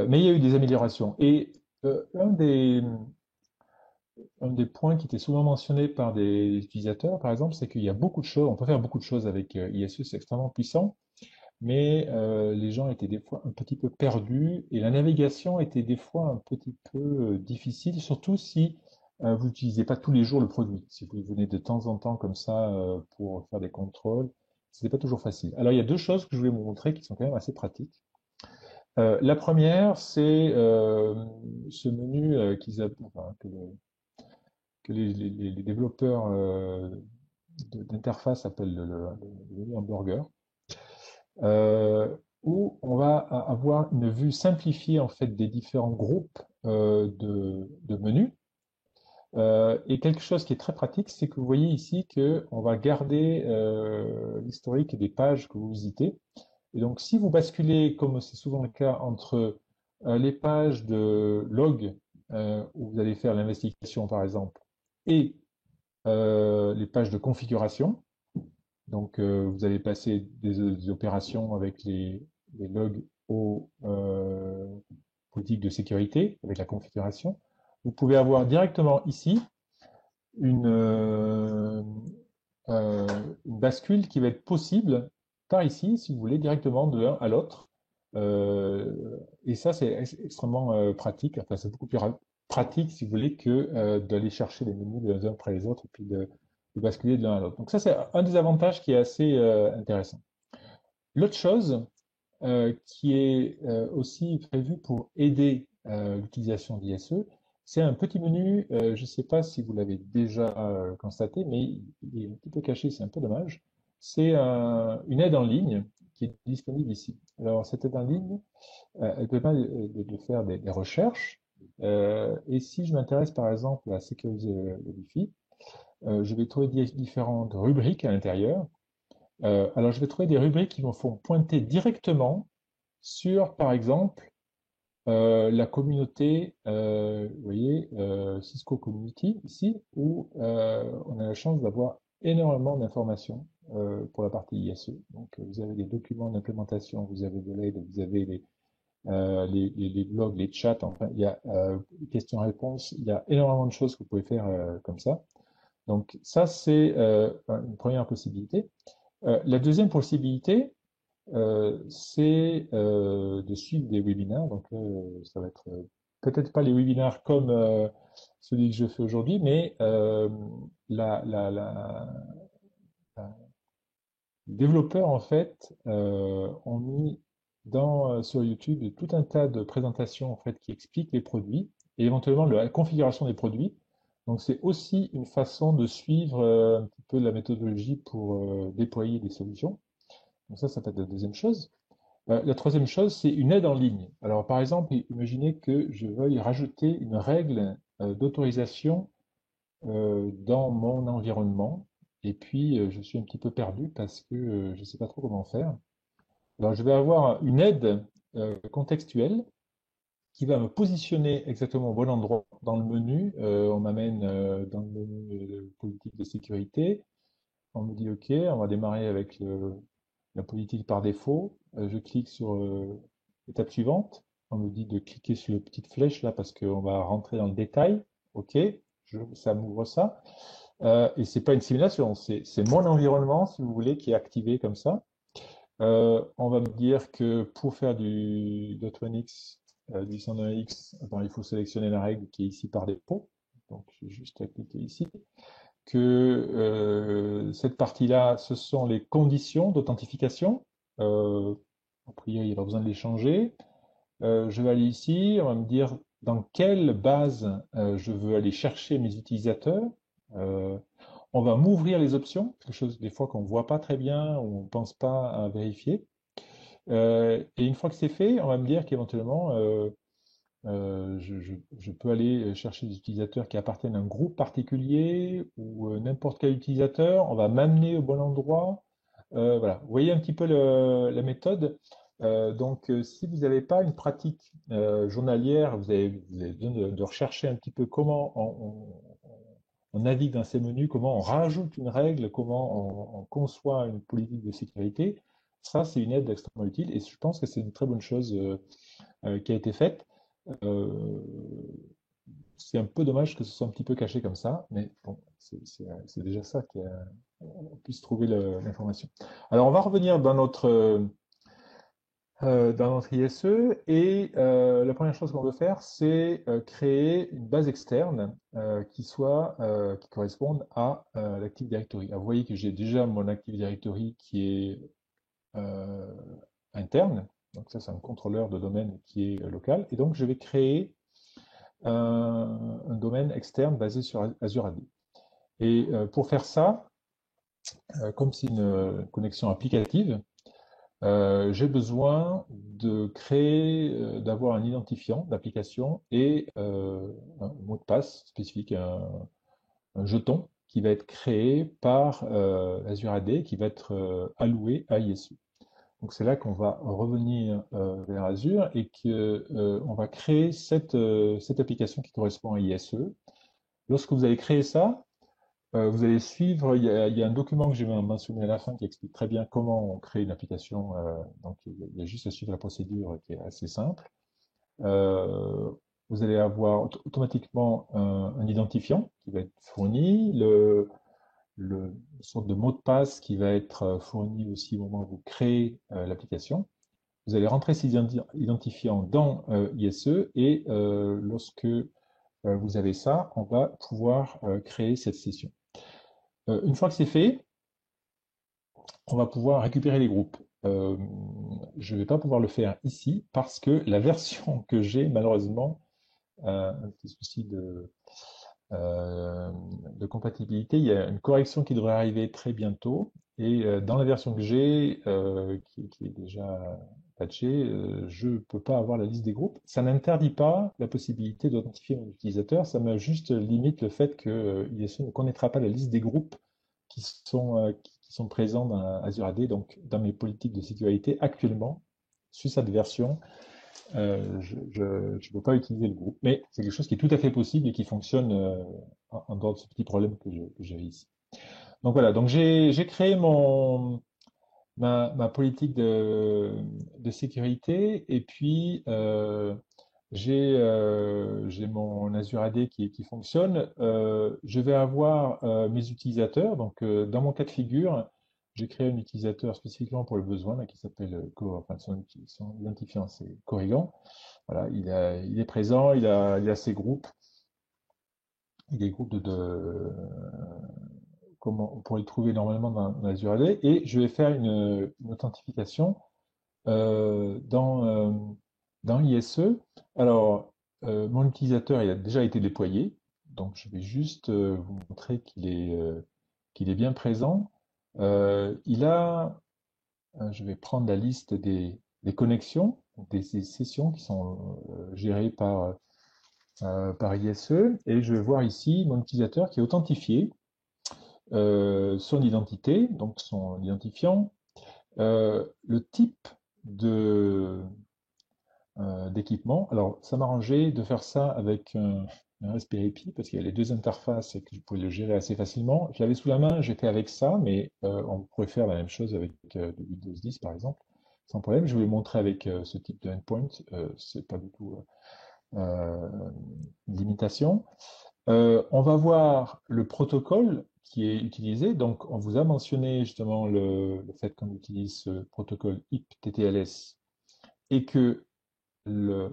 Mais il y a eu des améliorations. Et un un des points qui était souvent mentionné par des utilisateurs, par exemple, c'est qu'il y a beaucoup de choses, on peut faire beaucoup de choses avec ISE, c'est extrêmement puissant, mais les gens étaient des fois un petit peu perdus et la navigation était des fois un petit peu difficile, surtout si vous n'utilisez pas tous les jours le produit. Si vous venez de temps en temps comme ça pour faire des contrôles, ce n'est pas toujours facile. Alors il y a deux choses que je voulais vous montrer qui sont quand même assez pratiques. La première, c'est ce menu enfin, que les développeurs d'interface appellent le menu hamburger, où on va avoir une vue simplifiée en fait des différents groupes de menus. Et quelque chose qui est très pratique, c'est que vous voyez ici qu'on va garder l'historique des pages que vous visitez. Et donc, si vous basculez, comme c'est souvent le cas, entre les pages de log, où vous allez faire l'investigation par exemple, et les pages de configuration, donc vous allez passer des opérations avec les logs aux politiques de sécurité, avec la configuration, vous pouvez avoir directement ici une, euh, une bascule qui va être possible par ici, si vous voulez, directement de l'un à l'autre. Et ça, c'est extrêmement pratique. Enfin, c'est beaucoup plus pratique, si vous voulez, que d'aller chercher les menus les uns après les autres et puis de basculer de l'un à l'autre. Donc ça, c'est un des avantages qui est assez intéressant. L'autre chose qui est aussi prévu pour aider l'utilisation d'ISE, c'est un petit menu, je ne sais pas si vous l'avez déjà constaté, mais il est un petit peu caché, c'est un peu dommage. C'est une aide en ligne qui est disponible ici. Alors, cette aide en ligne, elle permet de faire des recherches. Et si je m'intéresse par exemple à sécuriser le Wi-Fi, je vais trouver différentes rubriques à l'intérieur. Alors, je vais trouver des rubriques qui me font pointer directement sur, par exemple, la communauté, vous voyez, Cisco Community ici, où on a la chance d'avoir énormément d'informations pour la partie ISE. Donc, vous avez des documents d'implémentation, vous avez de l'aide, vous avez les blogs, les chats, enfin, il y a questions-réponses, il y a énormément de choses que vous pouvez faire comme ça. Donc, ça, c'est une première possibilité. La deuxième possibilité, c'est de suivre des webinaires. Donc là, ça va être peut-être pas les webinaires comme celui que je fais aujourd'hui, mais la, la, la, la- les développeurs en fait ont mis sur YouTube tout un tas de présentations en fait qui expliquent les produits et éventuellement la configuration des produits. Donc c'est aussi une façon de suivre un petit peu la méthodologie pour déployer des solutions. Donc ça peut être la deuxième chose. La troisième chose, c'est une aide en ligne. Alors, par exemple, imaginez que je veuille rajouter une règle d'autorisation dans mon environnement, et puis je suis un petit peu perdu parce que je ne sais pas trop comment faire. Alors, je vais avoir une aide contextuelle qui va me positionner exactement au bon endroit dans le menu. On m'amène dans le menu politique de sécurité. On me dit OK, on va démarrer avec la politique par défaut. Je clique sur l'étape suivante. On me dit de cliquer sur la petite flèche là parce qu'on va rentrer dans le détail. OK, ça m'ouvre ça. Et c'est pas une simulation, c'est mon environnement, si vous voulez, qui est activé comme ça. On va me dire que pour faire du .1x, du 101x, ben, il faut sélectionner la règle qui est ici par défaut. Donc, j'ai juste à cliquer ici que cette partie-là, ce sont les conditions d'authentification. A priori, il n'y a pas besoin de les changer. Je vais aller ici, on va me dire dans quelle base je veux aller chercher mes utilisateurs. Euh, on va m'ouvrir les options, quelque chose des fois qu'on ne voit pas très bien, ou on ne pense pas à vérifier. Et une fois que c'est fait, on va me dire qu'éventuellement, je peux aller chercher des utilisateurs qui appartiennent à un groupe particulier ou n'importe quel utilisateur. On va m'amener au bon endroit. Voilà. Vous voyez un petit peu la méthode. Donc, si vous n'avez pas une pratique journalière, vous avez besoin de rechercher un petit peu comment on navigue dans ces menus, comment on rajoute une règle, comment on conçoit une politique de sécurité. Ça, c'est une aide extrêmement utile et je pense que c'est une très bonne chose qui a été faite. Euh, c'est un peu dommage que ce soit un petit peu caché comme ça, mais bon, c'est déjà ça qu'on puisse trouver l'information. Alors, on va revenir dans notre ISE et la première chose qu'on veut faire, c'est créer une base externe qui corresponde à l'Active Directory. Alors, vous voyez que j'ai déjà mon Active Directory qui est euh, interne. Donc ça, c'est un contrôleur de domaine qui est local. Et donc, je vais créer un domaine externe basé sur Azure AD. Et pour faire ça, comme c'est une connexion applicative, j'ai besoin d'avoir un identifiant d'application et un mot de passe spécifique, un jeton qui va être créé par Azure AD, qui va être alloué à ISU. Donc c'est là qu'on va revenir vers Azure et qu'on va créer cette application qui correspond à ISE. Lorsque vous allez créer ça, vous allez suivre, il y a un document que je vais mentionner à la fin qui explique très bien comment on crée une application. Donc il y a juste à suivre la procédure qui est assez simple. Euh, Vous allez avoir automatiquement un identifiant qui va être fourni, le sorte de mot de passe qui va être fourni aussi au moment où vous créez l'application. Vous allez rentrer ces identifiants dans ISE et lorsque vous avez ça, on va pouvoir créer cette session. Une fois que c'est fait, on va pouvoir récupérer les groupes. Je ne vais pas pouvoir le faire ici parce que la version que j'ai, malheureusement, un petit souci de compatibilité. Il y a une correction qui devrait arriver très bientôt. Et dans la version que j'ai, qui est déjà patchée, je ne peux pas avoir la liste des groupes. Ça n'interdit pas la possibilité d'identifier mon utilisateur. Ça me juste limite le fait que ISO ne connaîtra pas la liste des groupes qui sont présents dans Azure AD. Donc, dans mes politiques de sécurité actuellement, sur cette version, je ne peux pas utiliser le groupe, mais c'est quelque chose qui est tout à fait possible et qui fonctionne en dehors de ce petit problème que j'ai ici. Donc voilà, donc j'ai créé ma politique de sécurité et puis j'ai mon Azure AD qui fonctionne. Je vais avoir mes utilisateurs. Donc, dans mon cas de figure, j'ai créé un utilisateur spécifiquement pour le besoin là, qui s'appelle enfin, son identifiant, c'est Corrigan. Voilà, il est présent, il a ses groupes, il a des groupes comment on pourrait le trouver normalement dans Azure AD, et je vais faire une authentification dans ISE. Alors, mon utilisateur il a déjà été déployé, donc je vais juste vous montrer qu'il est bien présent. Je vais prendre la liste des connexions, des sessions qui sont gérées par ISE, et je vais voir ici mon utilisateur qui est authentifié, son identité, donc son identifiant, le type de, d'équipement. Alors, ça m'arrangeait de faire ça avec un Raspberry Pi parce qu'il y a les deux interfaces et que je pouvais le gérer assez facilement. Je l'avais sous la main, j'ai fait avec ça, mais on pourrait faire la même chose avec le Windows 10 par exemple, sans problème. Je vais vous montrer avec ce type de endpoint, c'est pas du tout une limitation. On va voir le protocole qui est utilisé. Donc, on vous a mentionné justement le fait qu'on utilise ce protocole IP-TTLS et que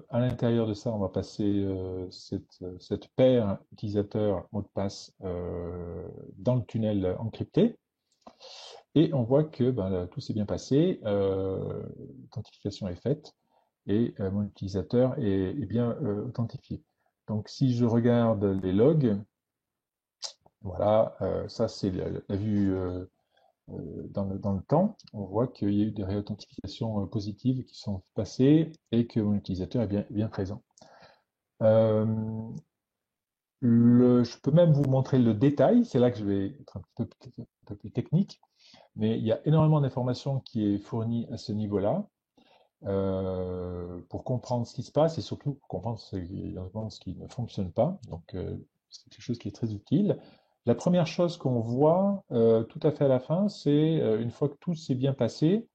à l'intérieur de ça, on va passer cette paire utilisateur mot de passe dans le tunnel encrypté. Et on voit que ben, tout s'est bien passé, l'authentification est faite et mon utilisateur est bien authentifié. Donc si je regarde les logs, voilà, ça c'est la vue dans le temps. On voit qu'il y a eu des réauthentifications positives qui sont passées et que mon utilisateur est bien présent. Euh, je peux même vous montrer le détail, c'est là que je vais être un peu plus technique, mais il y a énormément d'informations qui est fournie à ce niveau-là pour comprendre ce qui se passe et surtout pour comprendre ce qui ne fonctionne pas. Donc, c'est quelque chose qui est très utile. La première chose qu'on voit tout à fait à la fin, c'est une fois que tout s'est bien passé,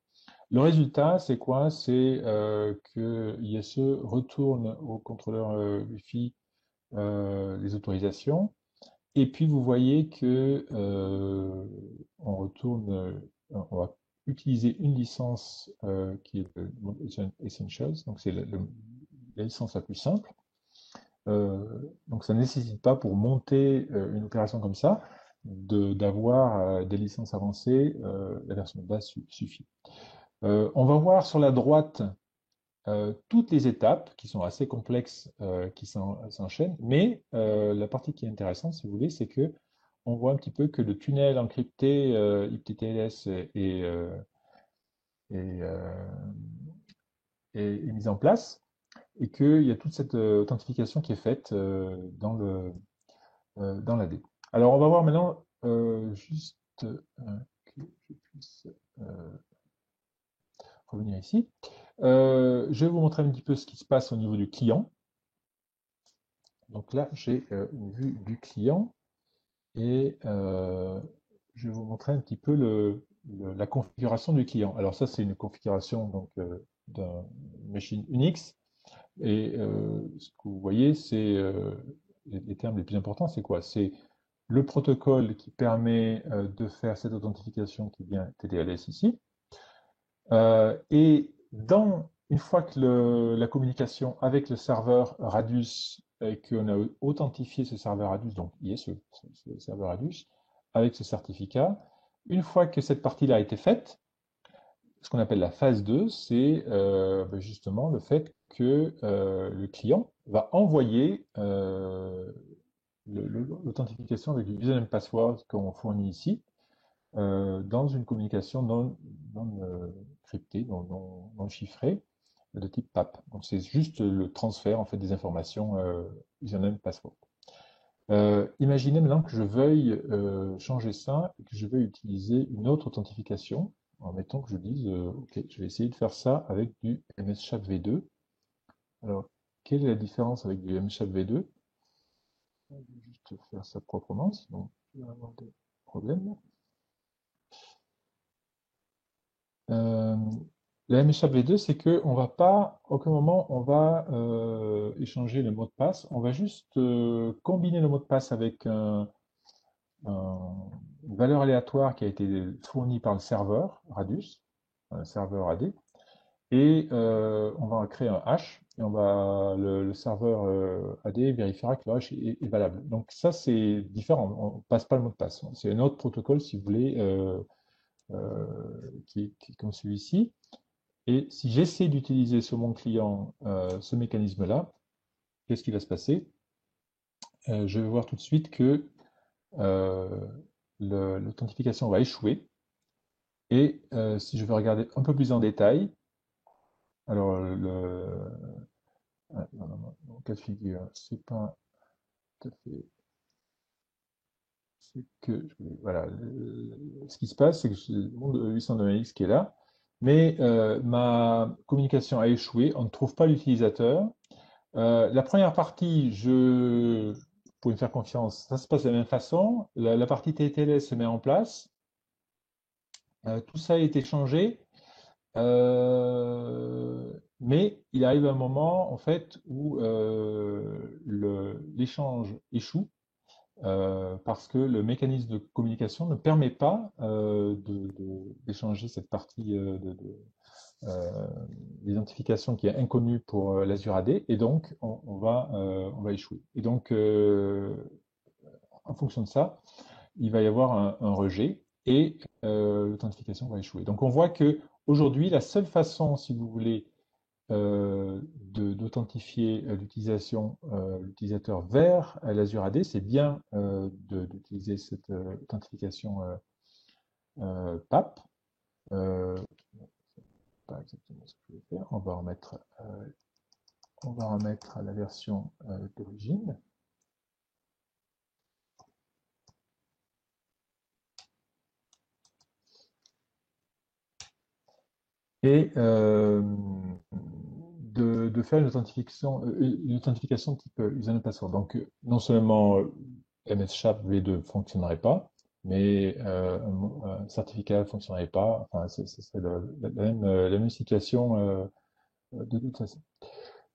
le résultat, c'est quoi? C'est que ISE retourne au contrôleur Wi-Fi les autorisations. Et puis vous voyez que on retourne, on va utiliser une licence qui est le Motion Essentials, donc c'est la licence la plus simple. Donc ça ne nécessite pas pour monter une opération comme ça d'avoir des licences avancées, la version de base suffit. On va voir sur la droite toutes les étapes qui sont assez complexes qui s'enchaînent, mais la partie qui est intéressante, si vous voulez, c'est que on voit un petit peu que le tunnel encrypté IPTLS est, euh, est mis en place et qu'il y a toute cette authentification qui est faite dans l'AD. Alors on va voir maintenant juste que je puisse revenir ici. Je vais vous montrer un petit peu ce qui se passe au niveau du client. Donc là, j'ai une vue du client et je vais vous montrer un petit peu la configuration du client. Alors ça, c'est une configuration donc d'un machine Unix et ce que vous voyez, c'est les termes les plus importants, c'est quoi? C'est le protocole qui permet de faire cette authentification qui vient TTLS ici. Et une fois que la communication avec le serveur Radius et qu'on a authentifié ce serveur Radius, donc ce serveur Radius, avec ce certificat, une fois que cette partie-là a été faite, ce qu'on appelle la phase 2, c'est justement le fait que le client va envoyer l'authentification avec le username password qu'on fournit ici dans une communication non cryptée, non chiffrée, de type PAP. Donc c'est juste le transfert en fait des informations username password. Imaginez maintenant que je veuille changer ça et que je veuille utiliser une autre authentification. En mettant que je dise, OK, je vais essayer de faire ça avec du MSCHAP V2. Alors, quelle est la différence avec du MSCHAP V2? Je vais juste faire ça proprement, sinon je vais avoir des problèmes. Euh, la MSHAP V2, c'est que on va pas, à aucun moment, on va échanger le mot de passe. On va juste combiner le mot de passe avec une valeur aléatoire qui a été fournie par le serveur Radius, un serveur AD, et on va créer un hash, et le serveur AD vérifiera que le hash est valable. Donc ça, c'est différent. On ne passe pas le mot de passe. C'est un autre protocole, si vous voulez, qui est comme celui-ci. Et si j'essaie d'utiliser sur mon client ce mécanisme-là, qu'est-ce qui va se passer? Je vais voir tout de suite que euh, l'authentification va échouer. Et si je veux regarder un peu plus en détail, alors dans cas de figure, c'est pas tout à fait ce que voilà, ce qui se passe, c'est que j'ai le monde 802.x qui est là, mais ma communication a échoué, on ne trouve pas l'utilisateur. La première partie, vous pouvez me faire confiance, ça se passe de la même façon. La partie TTLS se met en place. Tout ça a été changé. Mais il arrive un moment, en fait, où l'échange échoue parce que le mécanisme de communication ne permet pas d'échanger cette partie euh, d'identification qui est inconnue pour l'Azure AD, et donc on va échouer. Et donc, en fonction de ça, il va y avoir un rejet et l'authentification va échouer. Donc on voit que aujourd'hui, la seule façon, si vous voulez, d'authentifier l'utilisateur vers l'Azure AD, c'est bien d'utiliser cette authentification PAP. Euh, pas exactement ce que je vais faire. On va remettre à la version d'origine. Et de faire une authentification type username password. Donc, non seulement MSSHAP V2 ne fonctionnerait pas, mais un certificat ne fonctionnerait pas. Enfin, ce serait la même situation de toute façon.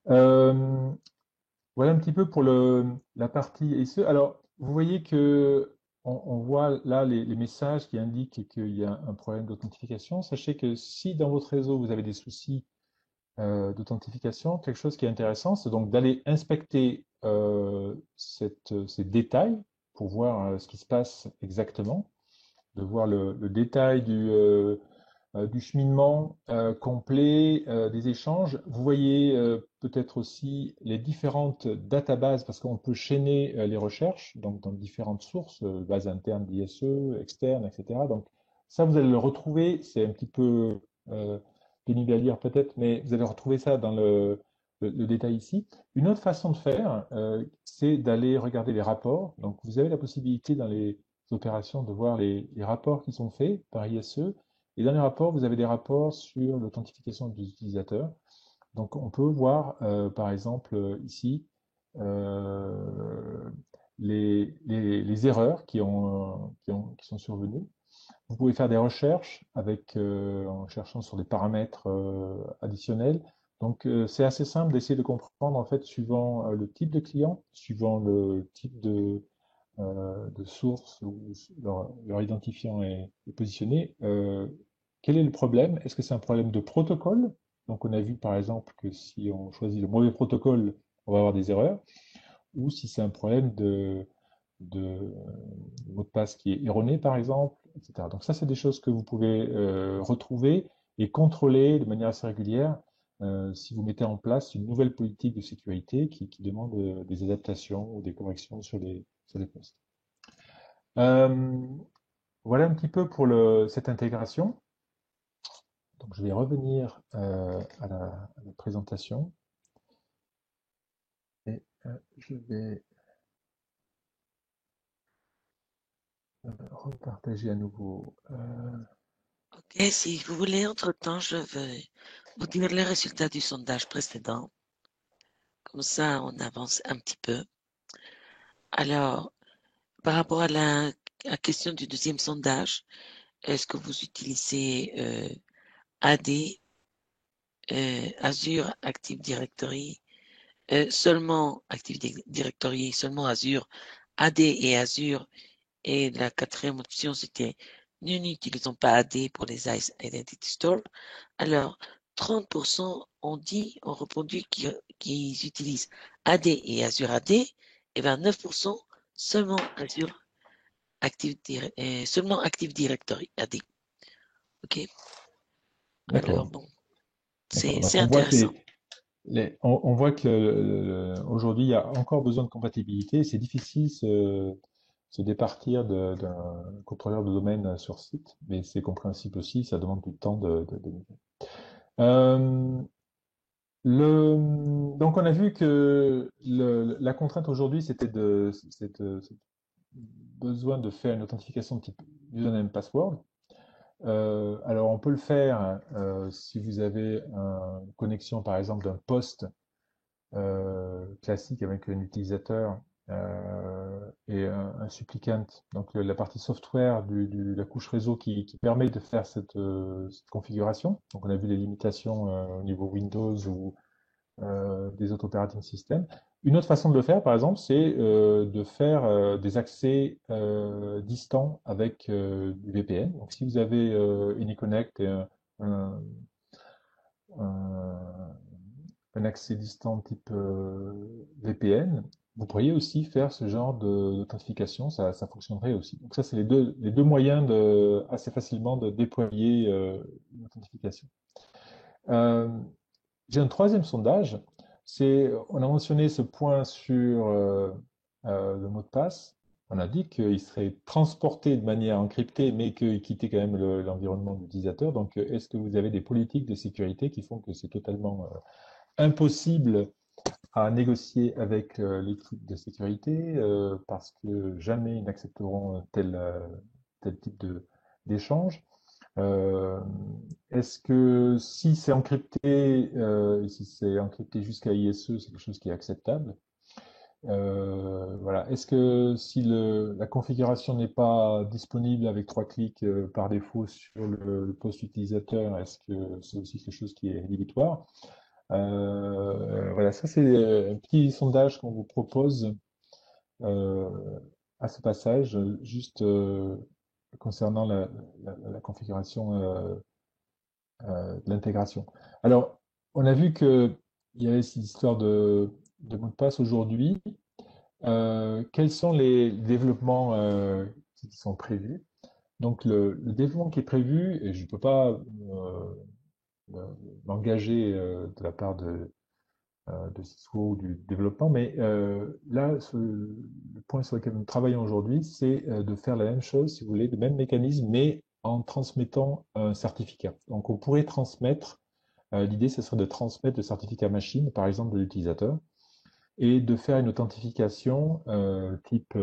Euh, Voilà un petit peu pour la partie SE. Alors, vous voyez que on voit là les messages qui indiquent qu'il y a un problème d'authentification. Sachez que si dans votre réseau vous avez des soucis d'authentification, quelque chose qui est intéressant, c'est donc d'aller inspecter ces détails pour voir ce qui se passe exactement, de voir le détail du cheminement complet des échanges. Vous voyez peut-être aussi les différentes databases, parce qu'on peut chaîner les recherches donc dans différentes sources, bases internes d'ISE, externes, etc. Donc ça, vous allez le retrouver, c'est un petit peu pénible à lire peut-être, mais vous allez retrouver ça dans le détail ici. Une autre façon de faire, c'est d'aller regarder les rapports. Donc vous avez la possibilité dans les opérations de voir les rapports qui sont faits par ISE. Et dans les rapports, vous avez des rapports sur l'authentification des utilisateurs. Donc, on peut voir, par exemple, ici, euh, les erreurs qui sont survenues. Vous pouvez faire des recherches en cherchant sur des paramètres additionnels. Donc, c'est assez simple d'essayer de comprendre, en fait, suivant le type de client, suivant le type de source où leur identifiant est positionné. Quel est le problème? Est-ce que c'est un problème de protocole? Donc on a vu par exemple que si on choisit le mauvais protocole, on va avoir des erreurs, ou si c'est un problème de mot de passe qui est erroné par exemple, etc. Donc ça, c'est des choses que vous pouvez retrouver et contrôler de manière assez régulière si vous mettez en place une nouvelle politique de sécurité qui demande des adaptations ou des corrections sur les postes. Euh, voilà un petit peu pour cette intégration. Donc, je vais revenir à la présentation et je vais repartager à nouveau. Ok, si vous voulez, entre-temps, je vais vous dire les résultats du sondage précédent. Comme ça, on avance un petit peu. Alors, par rapport à la question du deuxième sondage, est-ce que vous utilisez AD, Azure Active Directory, seulement Active Directory, seulement Azure, AD et Azure, et la quatrième option, c'était nous n'utilisons pas AD pour les ICE Identity Store. Alors, 30% ont répondu qu'ils utilisent AD et Azure AD, et 29% seulement Azure seulement Active Directory AD. OK? Alors, D'accord, bon, d'accord. c'est Donc, on voit que intéressant. on voit que aujourd'hui, il y a encore besoin de compatibilité. C'est difficile se départir d'un contrôleur de domaine sur site, mais c'est compréhensible aussi. Ça demande du temps de migrer. Euh, donc, on a vu que la contrainte aujourd'hui, c'est besoin de faire une authentification de type username password. Alors, on peut le faire si vous avez une connexion, par exemple, d'un poste classique avec un utilisateur et un supplicant. Donc, la partie software de la couche réseau qui permet de faire cette configuration. Donc, on a vu les limitations au niveau Windows ou des autres operating systems. Une autre façon de le faire, par exemple, c'est de faire des accès distants avec du VPN. Donc, si vous avez AnyConnect et un, un- un accès distant type VPN, vous pourriez aussi faire ce genre d'authentification, ça fonctionnerait aussi. Donc ça, c'est les deux moyens assez facilement de déployer une authentification. Euh, j'ai un troisième sondage. On a mentionné ce point sur le mot de passe. On a dit qu'il serait transporté de manière encryptée, mais qu'il quittait quand même l'environnement de l'utilisateur. Donc, est-ce que vous avez des politiques de sécurité qui font que c'est totalement impossible à négocier avec l'équipe de sécurité parce que jamais ils n'accepteront tel type d'échange? Euh, Est-ce que si c'est encrypté, si c'est encrypté jusqu'à ISE, c'est quelque chose qui est acceptable? Voilà. Est-ce que si la configuration n'est pas disponible avec trois clics par défaut sur le poste utilisateur, est-ce que c'est aussi quelque chose qui est rédhibitoire? Voilà, ça c'est un petit sondage qu'on vous propose euh, à ce passage, juste concernant la configuration de l'intégration. Alors, on a vu qu'il y avait cette histoire de mot de passe aujourd'hui. Quels sont les développements qui sont prévus? Donc, le développement qui est prévu, et je ne peux pas m'engager de la part de Cisco ou du développement, mais là, le point sur lequel nous travaillons aujourd'hui, c'est de faire la même chose, si vous voulez, le même mécanisme, mais en transmettant un certificat. Donc, on pourrait transmettre, l'idée, ce serait de transmettre le certificat machine, par exemple, de l'utilisateur, et de faire une authentification type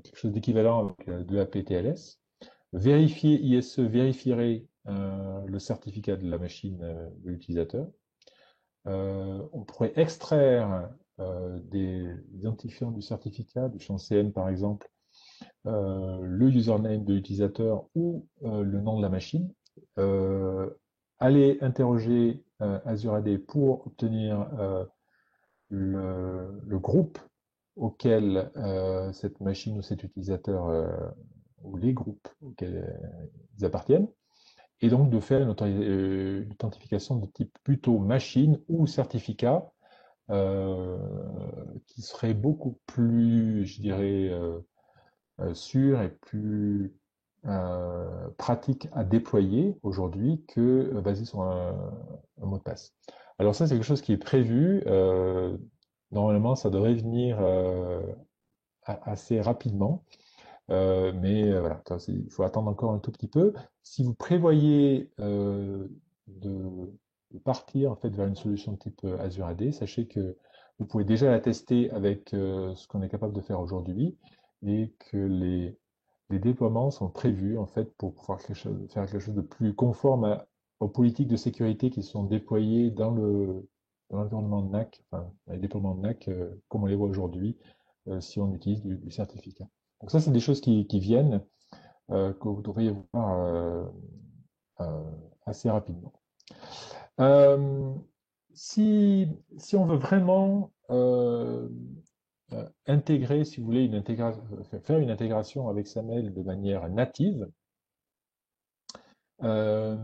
quelque chose d'équivalent avec de l'APTLS. Vérifier, ISE vérifierait le certificat de la machine de l'utilisateur. On pourrait extraire des identifiants du certificat, du champ CN par exemple, le username de l'utilisateur ou le nom de la machine. Euh, Aller interroger Azure AD pour obtenir le groupe auquel cette machine ou cet utilisateur ou les groupes auxquels ils appartiennent, et donc de faire une authentification de type plutôt machine ou certificat euh, qui serait beaucoup plus, je dirais, sûr et plus pratique à déployer aujourd'hui que basé sur un mot de passe. Alors ça, c'est quelque chose qui est prévu. Normalement, ça devrait venir assez rapidement. Mais voilà, il faut attendre encore un tout petit peu. Si vous prévoyez de, de partir en fait vers une solution de type Azure AD, sachez que vous pouvez déjà la tester avec ce qu'on est capable de faire aujourd'hui et que les déploiements sont prévus en fait pour pouvoir faire quelque chose de plus conforme aux politiques de sécurité qui sont déployées dans l'environnement de NAC, enfin, les déploiements de NAC comme on les voit aujourd'hui si on utilise du certificat. Donc ça, c'est des choses qui viennent, que vous devriez voir euh, assez rapidement. Euh, si on veut vraiment intégrer, si vous voulez, faire une intégration avec SAML de manière native, euh,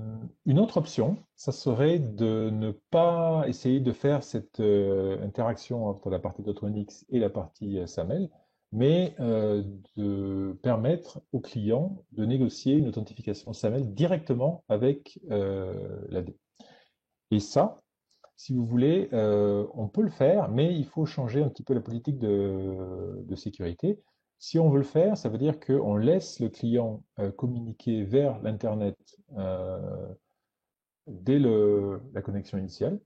une autre option, ça serait de ne pas essayer de faire cette interaction entre la partie .NX et la partie SAML, mais de permettre au client de négocier une authentification SAML directement avec l'AD. Et ça, si vous voulez, on peut le faire, mais il faut changer un petit peu la politique de sécurité. Si on veut le faire, ça veut dire qu'on laisse le client communiquer vers l'Internet dès la connexion initiale.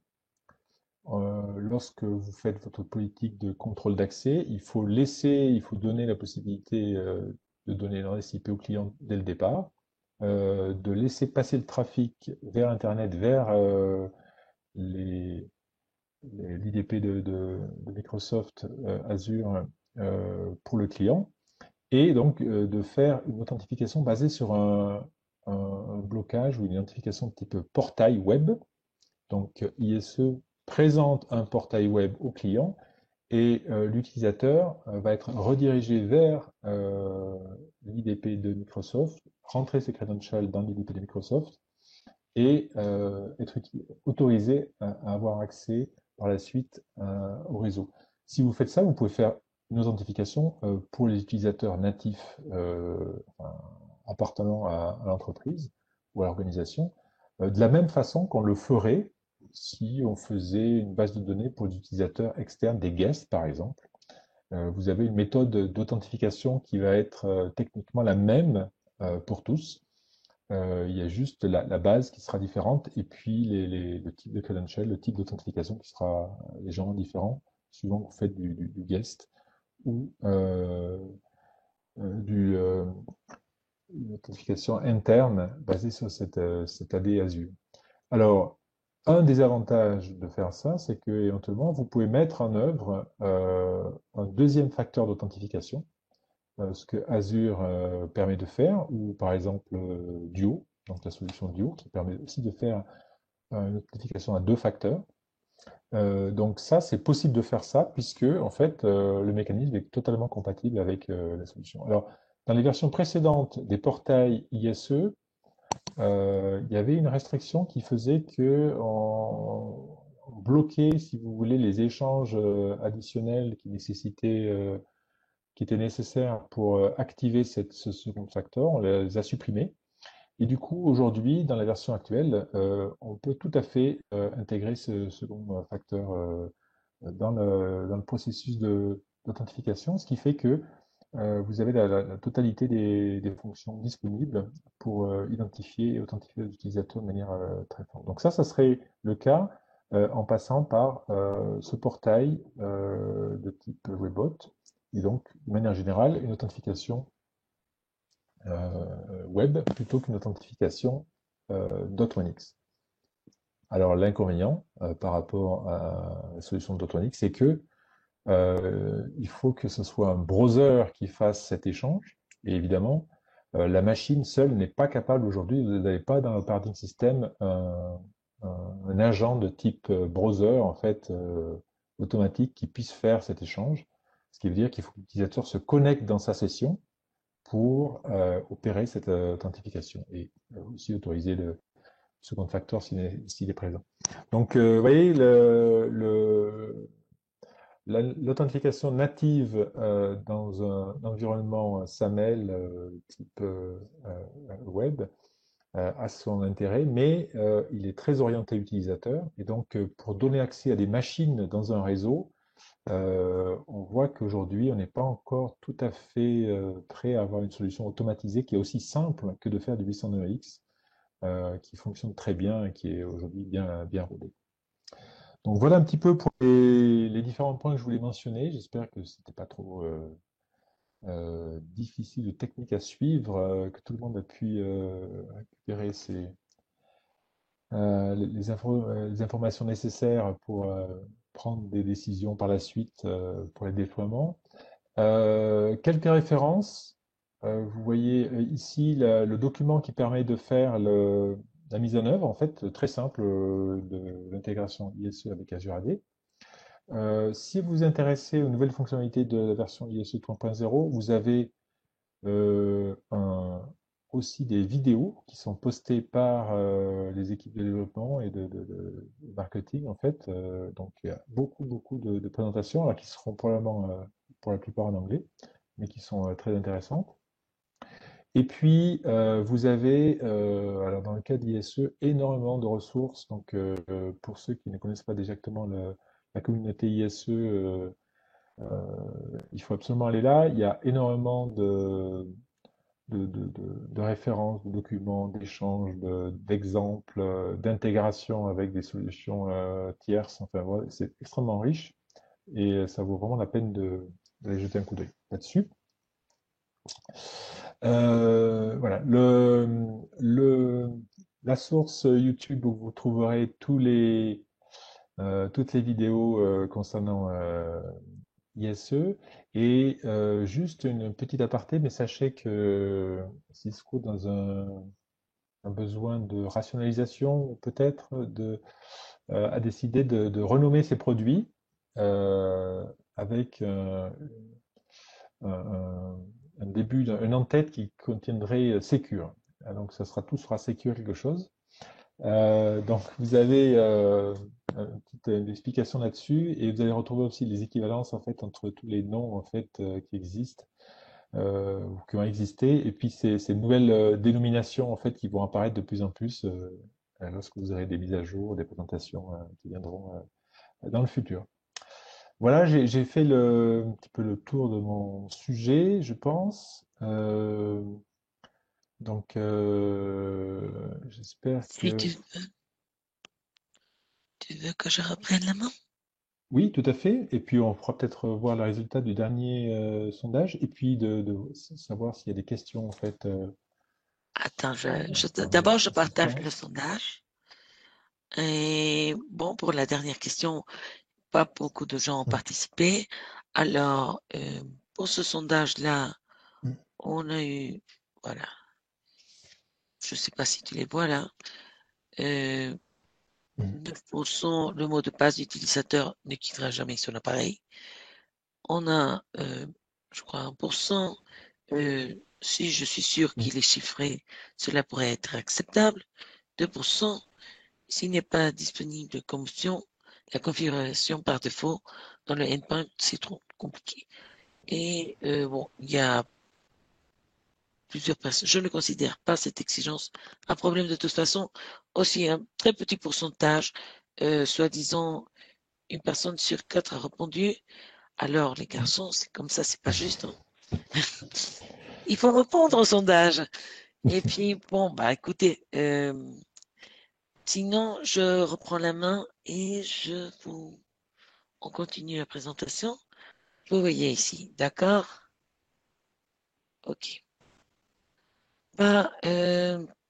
Lorsque vous faites votre politique de contrôle d'accès, il faut donner la possibilité de donner l'adresse IP au client dès le départ, de laisser passer le trafic vers Internet, vers les, l'IDP de Microsoft Azure pour le client, et donc de faire une authentification basée sur un blocage ou une identification de type portail web. Donc ISE présente un portail web au client et l'utilisateur va être redirigé vers l'IDP de Microsoft, rentrer ses credentials dans l'IDP de Microsoft et être autorisé à avoir accès par la suite au réseau. Si vous faites ça, vous pouvez faire une authentification pour les utilisateurs natifs enfin, appartenant à l'entreprise ou à l'organisation, de la même façon qu'on le ferait si on faisait une base de données pour les utilisateurs externes, des guests par exemple. Vous avez une méthode d'authentification qui va être techniquement la même pour tous. Il y a juste la base qui sera différente et puis le type de credential, le type d'authentification qui sera légèrement différent suivant que vous faites du guest ou du, une authentification interne basée sur cette AD Azure. Alors, un des avantages de faire ça, c'est que éventuellement vous pouvez mettre en œuvre un deuxième facteur d'authentification, ce que Azure permet de faire, ou par exemple Duo, donc la solution Duo, qui permet aussi de faire une authentification à deux facteurs. Donc ça, c'est possible de faire ça puisque en fait le mécanisme est totalement compatible avec la solution. Alors dans les versions précédentes des portails ISE, il y avait une restriction qui faisait que on bloquait, si vous voulez, les échanges additionnels qui étaient nécessaires pour activer ce second facteur. On les a supprimés. Et du coup, aujourd'hui, dans la version actuelle, on peut tout à fait intégrer ce second facteur dans le processus d'authentification, ce qui fait que vous avez la totalité des fonctions disponibles pour identifier et authentifier les utilisateurs de manière très forte. Donc ça serait le cas en passant par ce portail de type Webbot, et donc, de manière générale, une authentification web plutôt qu'une authentification .1x. Alors l'inconvénient par rapport à la solution .1x, c'est que il faut que ce soit un browser qui fasse cet échange. Et évidemment, la machine seule n'est pas capable aujourd'hui, vous n'avez pas dans l'operating system un agent de type browser en fait automatique qui puisse faire cet échange. Ce qui veut dire qu'il faut que l'utilisateur se connecte dans sa session pour opérer cette authentification et aussi autoriser le second facteur s'il est présent. Donc, vous voyez, l'authentification native dans un environnement SAML type web a son intérêt, mais il est très orienté utilisateur. Et donc, pour donner accès à des machines dans un réseau, on voit qu'aujourd'hui, on n'est pas encore tout à fait prêt à avoir une solution automatisée qui est aussi simple que de faire du 802.x, qui fonctionne très bien et qui est aujourd'hui bien rodé. Donc voilà un petit peu pour les différents points que je voulais mentionner. J'espère que c'était pas trop difficile ou technique à suivre, que tout le monde a pu récupérer les informations nécessaires pour prendre des décisions par la suite pour les déploiements. Quelques références. Vous voyez ici le document qui permet de faire la mise en œuvre, en fait, très simple de l'intégration ISE avec Azure AD. Si vous vous intéressez aux nouvelles fonctionnalités de la version ISE 3.0, vous avez euh, un- aussi des vidéos qui sont postées par les équipes de développement et de marketing, en fait. Donc, il y a beaucoup de présentations, alors qui seront probablement pour la plupart en anglais, mais qui sont très intéressantes. Et puis, vous avez, alors dans le cas d'ISE, énormément de ressources. Donc, pour ceux qui ne connaissent pas directement la communauté ISE, il faut absolument aller là. Il y a énormément de références, de documents, d'échanges, d'exemples, d'intégration avec des solutions tierces. Enfin, voilà, c'est extrêmement riche et ça vaut vraiment la peine d'aller jeter un coup d'œil là-dessus. Voilà, la source YouTube où vous trouverez toutes les vidéos concernant ISE. Et juste une petite aparté, mais sachez que Cisco, dans un besoin de rationalisation, peut-être, a décidé de renommer ses produits avec un, un début, un en-tête qui contiendrait Secure. Donc, tout sera Secure quelque chose. Donc, vous avez une petite explication là-dessus et vous allez retrouver aussi les équivalences en fait entre tous les noms en fait qui existent ou qui ont existé et puis ces nouvelles dénominations en fait qui vont apparaître de plus en plus lorsque vous aurez des mises à jour, des présentations qui viendront dans le futur. Voilà, j'ai fait un petit peu le tour de mon sujet, je pense. Donc, j'espère Si que tu veux que je reprenne la main. oui, tout à fait. Et puis, on pourra peut-être voir le résultat du dernier sondage et puis de savoir s'il y a des questions en fait Attends, parmi les d'abord, je partage participants. le sondage. Et bon, pour la dernière question, pas beaucoup de gens ont Mm. participé. Alors, pour ce sondage-là, Mm. on a eu, voilà, je ne sais pas si tu les vois là, euh, 9%, le mot de passe d'utilisateur ne quittera jamais son appareil. On a, je crois, 1%. Si je suis sûr qu'il est chiffré, cela pourrait être acceptable. 2%, s'il n'est pas disponible comme option, la configuration par défaut dans le endpoint, c'est trop compliqué. Et bon, il y a plusieurs personnes. Je ne considère pas cette exigence un problème de toute façon. Aussi, un très petit pourcentage, soi-disant, une personne sur quatre a répondu. Alors, les garçons, c'est comme ça, c'est pas juste, hein. Il faut répondre au sondage. Et puis, bon, bah, écoutez, sinon, je reprends la main et on continue la présentation. Vous voyez ici, d'accord? Ok. Bah,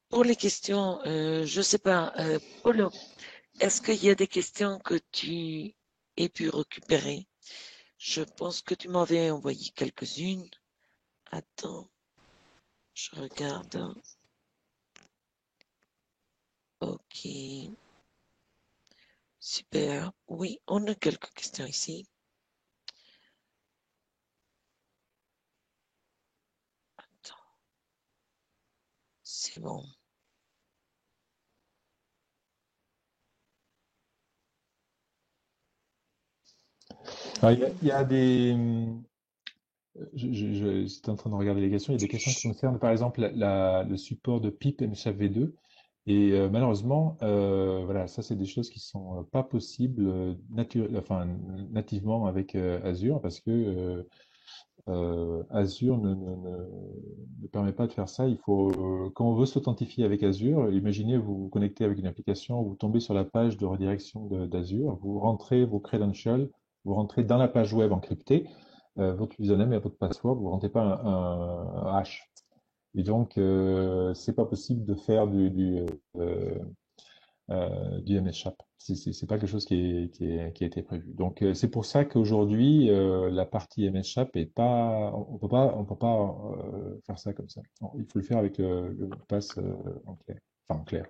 pour les questions, je sais pas, Paulo, est-ce qu'il y a des questions que tu aies pu récupérer? Je pense que tu m'avais envoyé quelques-unes. Attends, je regarde. Ok, super. Oui, on a quelques questions ici. Attends, c'est bon. Alors, il y a des, j'étais en train de regarder les questions. Il y a des questions qui concernent, par exemple, le support de PIP MSHV2. Et malheureusement, voilà, ça, c'est des choses qui sont pas possibles enfin, nativement avec Azure parce que Azure ne permet pas de faire ça. Il faut, quand on veut s'authentifier avec Azure, imaginez vous vous connectez avec une application, vous tombez sur la page de redirection d'Azure, vous rentrez vos credentials, vous rentrez dans la page web encryptée, votre username et votre password, vous ne rentrez pas un hash. Et donc, c'est pas possible de faire euh, du MSHAP. C'est pas quelque chose qui a été prévu. Donc c'est pour ça qu'aujourd'hui la partie MSHAP est pas, on peut pas faire ça comme ça. Non, il faut le faire avec le mot de passe en clair. Enfin en clair.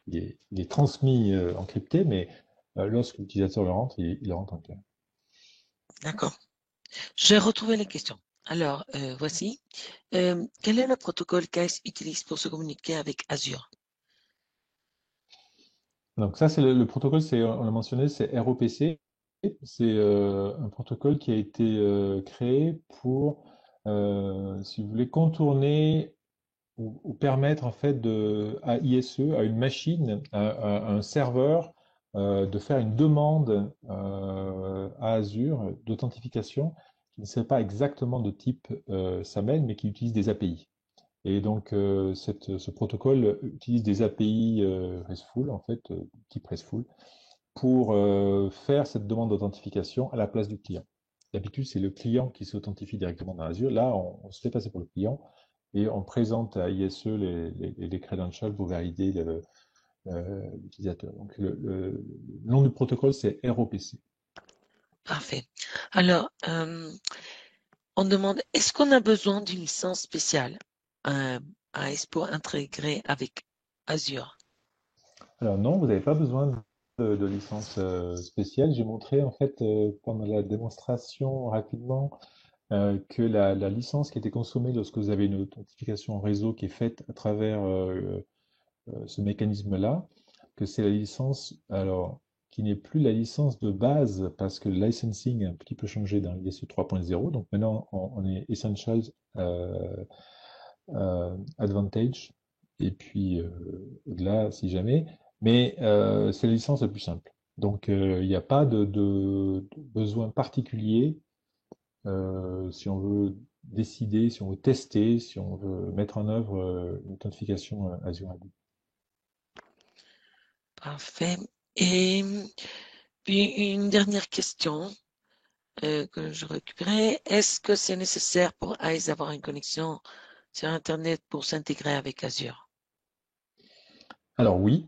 Il est transmis encrypté, mais lorsque l'utilisateur le rentre, il le rentre en clair. D'accord. J'ai retrouvé les questions. Alors, voici. Quel est le protocole qu'AIS utilise pour se communiquer avec Azure? Donc ça, c'est le protocole, on l'a mentionné, c'est ROPC. C'est un protocole qui a été créé pour, si vous voulez, contourner ou permettre en fait à ISE, à une machine, à un serveur, de faire une demande à Azure d'authentification qui ne serait pas exactement de type SAML, mais qui utilise des API. Et donc, ce protocole utilise des API RESTful, en fait, type RESTful, pour faire cette demande d'authentification à la place du client. D'habitude, c'est le client qui s'authentifie directement dans Azure. Là, on se fait passer pour le client et on présente à ISE les credentials pour valider l'utilisateur. Donc, le nom du protocole, c'est ROPC. Parfait. Alors, on demande, est-ce qu'on a besoin d'une licence spéciale AIS pour intégrer avec Azure? Alors non, vous n'avez pas besoin de licence spéciale. J'ai montré en fait pendant la démonstration rapidement que la licence qui était consommée lorsque vous avez une authentification réseau qui est faite à travers ce mécanisme-là, que c'est la licence, alors, qui n'est plus la licence de base parce que le licensing a un petit peu changé dans l'ISE 3.0. Donc maintenant, on est Essentials Advantage, et puis au-delà, si jamais. Mais c'est la licence la plus simple. Donc il n'y a pas de besoin particulier si on veut décider, si on veut tester, si on veut mettre en œuvre une authentification Azure AD. Parfait. Et puis, une dernière question que je récupérais. Est-ce que c'est nécessaire pour AIS d'avoir une connexion sur Internet pour s'intégrer avec Azure? Alors oui,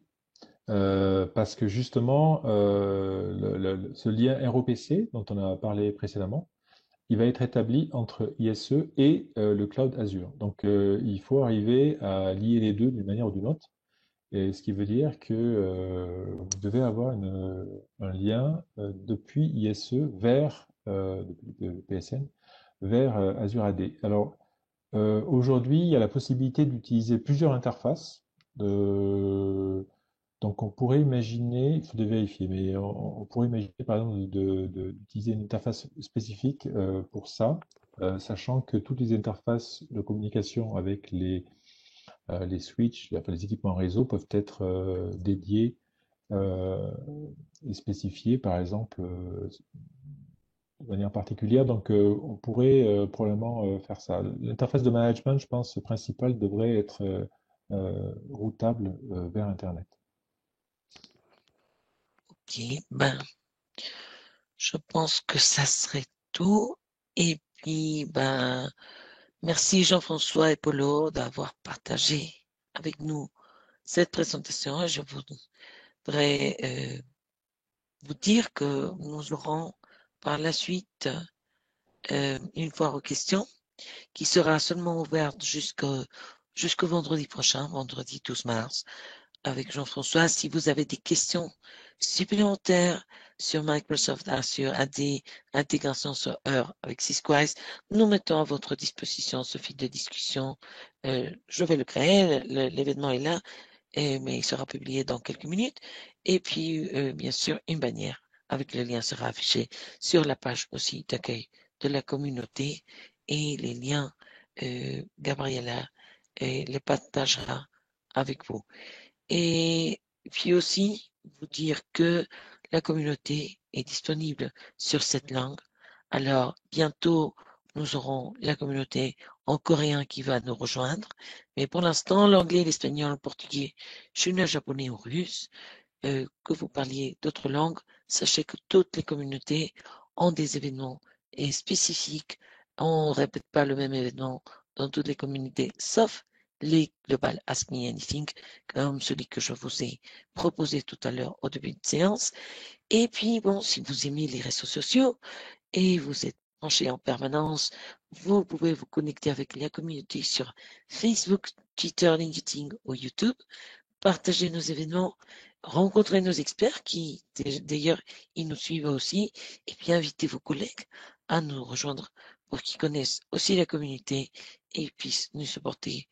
parce que justement, ce lien ROPC dont on a parlé précédemment, il va être établi entre ISE et le cloud Azure. Donc il faut arriver à lier les deux d'une manière ou d'une autre. Et ce qui veut dire que vous devez avoir un lien depuis ISE vers, de PSN, vers Azure AD. Alors, aujourd'hui, il y a la possibilité d'utiliser plusieurs interfaces. Euh, donc, on pourrait imaginer, il faudrait vérifier, mais on pourrait imaginer par exemple d'utiliser une interface spécifique pour ça, sachant que toutes les interfaces de communication avec les switches, enfin, les équipements réseau peuvent être dédiés euh, et spécifiés, par exemple, de manière particulière. Donc, on pourrait probablement faire ça. L'interface de management, je pense, principale devrait être routable vers Internet. Ok, ben, je pense que ça serait tout. Et puis, ben, merci Jean-François et Paulo d'avoir partagé avec nous cette présentation. Je voudrais vous dire que nous aurons par la suite une foire aux questions qui sera seulement ouverte jusqu'au vendredi prochain, vendredi 12 mars, avec Jean-François. Si vous avez des questions supplémentaires sur Microsoft Azure AD, intégration sur Heure avec Sysquise, nous mettons à votre disposition ce fil de discussion. Je vais le créer, l'événement est là, mais il sera publié dans quelques minutes. Et puis, bien sûr, une bannière avec le lien sera affiché sur la page aussi d'accueil de la communauté et les liens, Gabriella les partagera avec vous. Et puis aussi, vous dire que la communauté est disponible sur cette langue. Alors, bientôt, nous aurons la communauté en coréen qui va nous rejoindre. Mais pour l'instant, l'anglais, l'espagnol, le portugais, chinois, japonais ou russe, que vous parliez d'autres langues, sachez que toutes les communautés ont des événements spécifiques. On ne répète pas le même événement dans toutes les communautés, sauf les Global Ask Me Anything, comme celui que je vous ai proposé tout à l'heure au début de séance. Et puis, bon, si vous aimez les réseaux sociaux et vous êtes branché en permanence, vous pouvez vous connecter avec la communauté sur Facebook, Twitter, LinkedIn ou YouTube, partager nos événements, rencontrer nos experts qui, d'ailleurs, ils nous suivent aussi, et puis inviter vos collègues à nous rejoindre pour qu'ils connaissent aussi la communauté et puissent nous supporter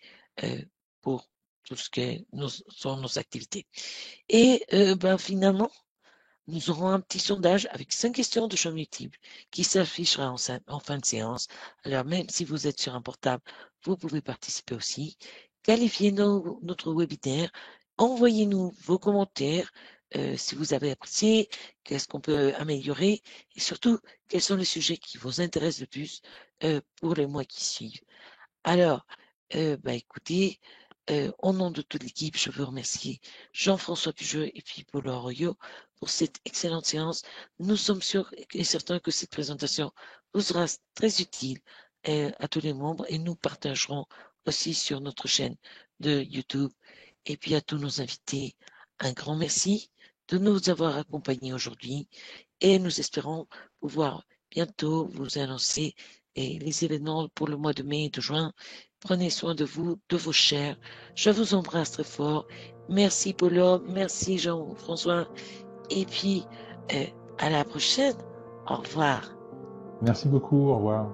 pour tout ce que sont nos activités. Et ben, finalement, nous aurons un petit sondage avec 5 questions de choix multiples qui s'affichera en fin de séance. Alors, même si vous êtes sur un portable, vous pouvez participer aussi. Qualifiez notre webinaire. Envoyez-nous vos commentaires si vous avez apprécié, qu'est-ce qu'on peut améliorer et surtout, quels sont les sujets qui vous intéressent le plus pour les mois qui suivent. Alors, bah, écoutez, au nom de toute l'équipe, je veux remercier Jean-François Pujeux et puis Paul Arroyo pour cette excellente séance. Nous sommes sûrs et certains que cette présentation vous sera très utile à tous les membres et nous partagerons aussi sur notre chaîne de YouTube. Et puis à tous nos invités, un grand merci de nous avoir accompagnés aujourd'hui et nous espérons pouvoir bientôt vous annoncer les événements pour le mois de mai et de juin. Prenez soin de vous, de vos chers. Je vous embrasse très fort. Merci Paulo, merci Jean-François. Et puis, euh, à la prochaine. Au revoir. Merci beaucoup, au revoir.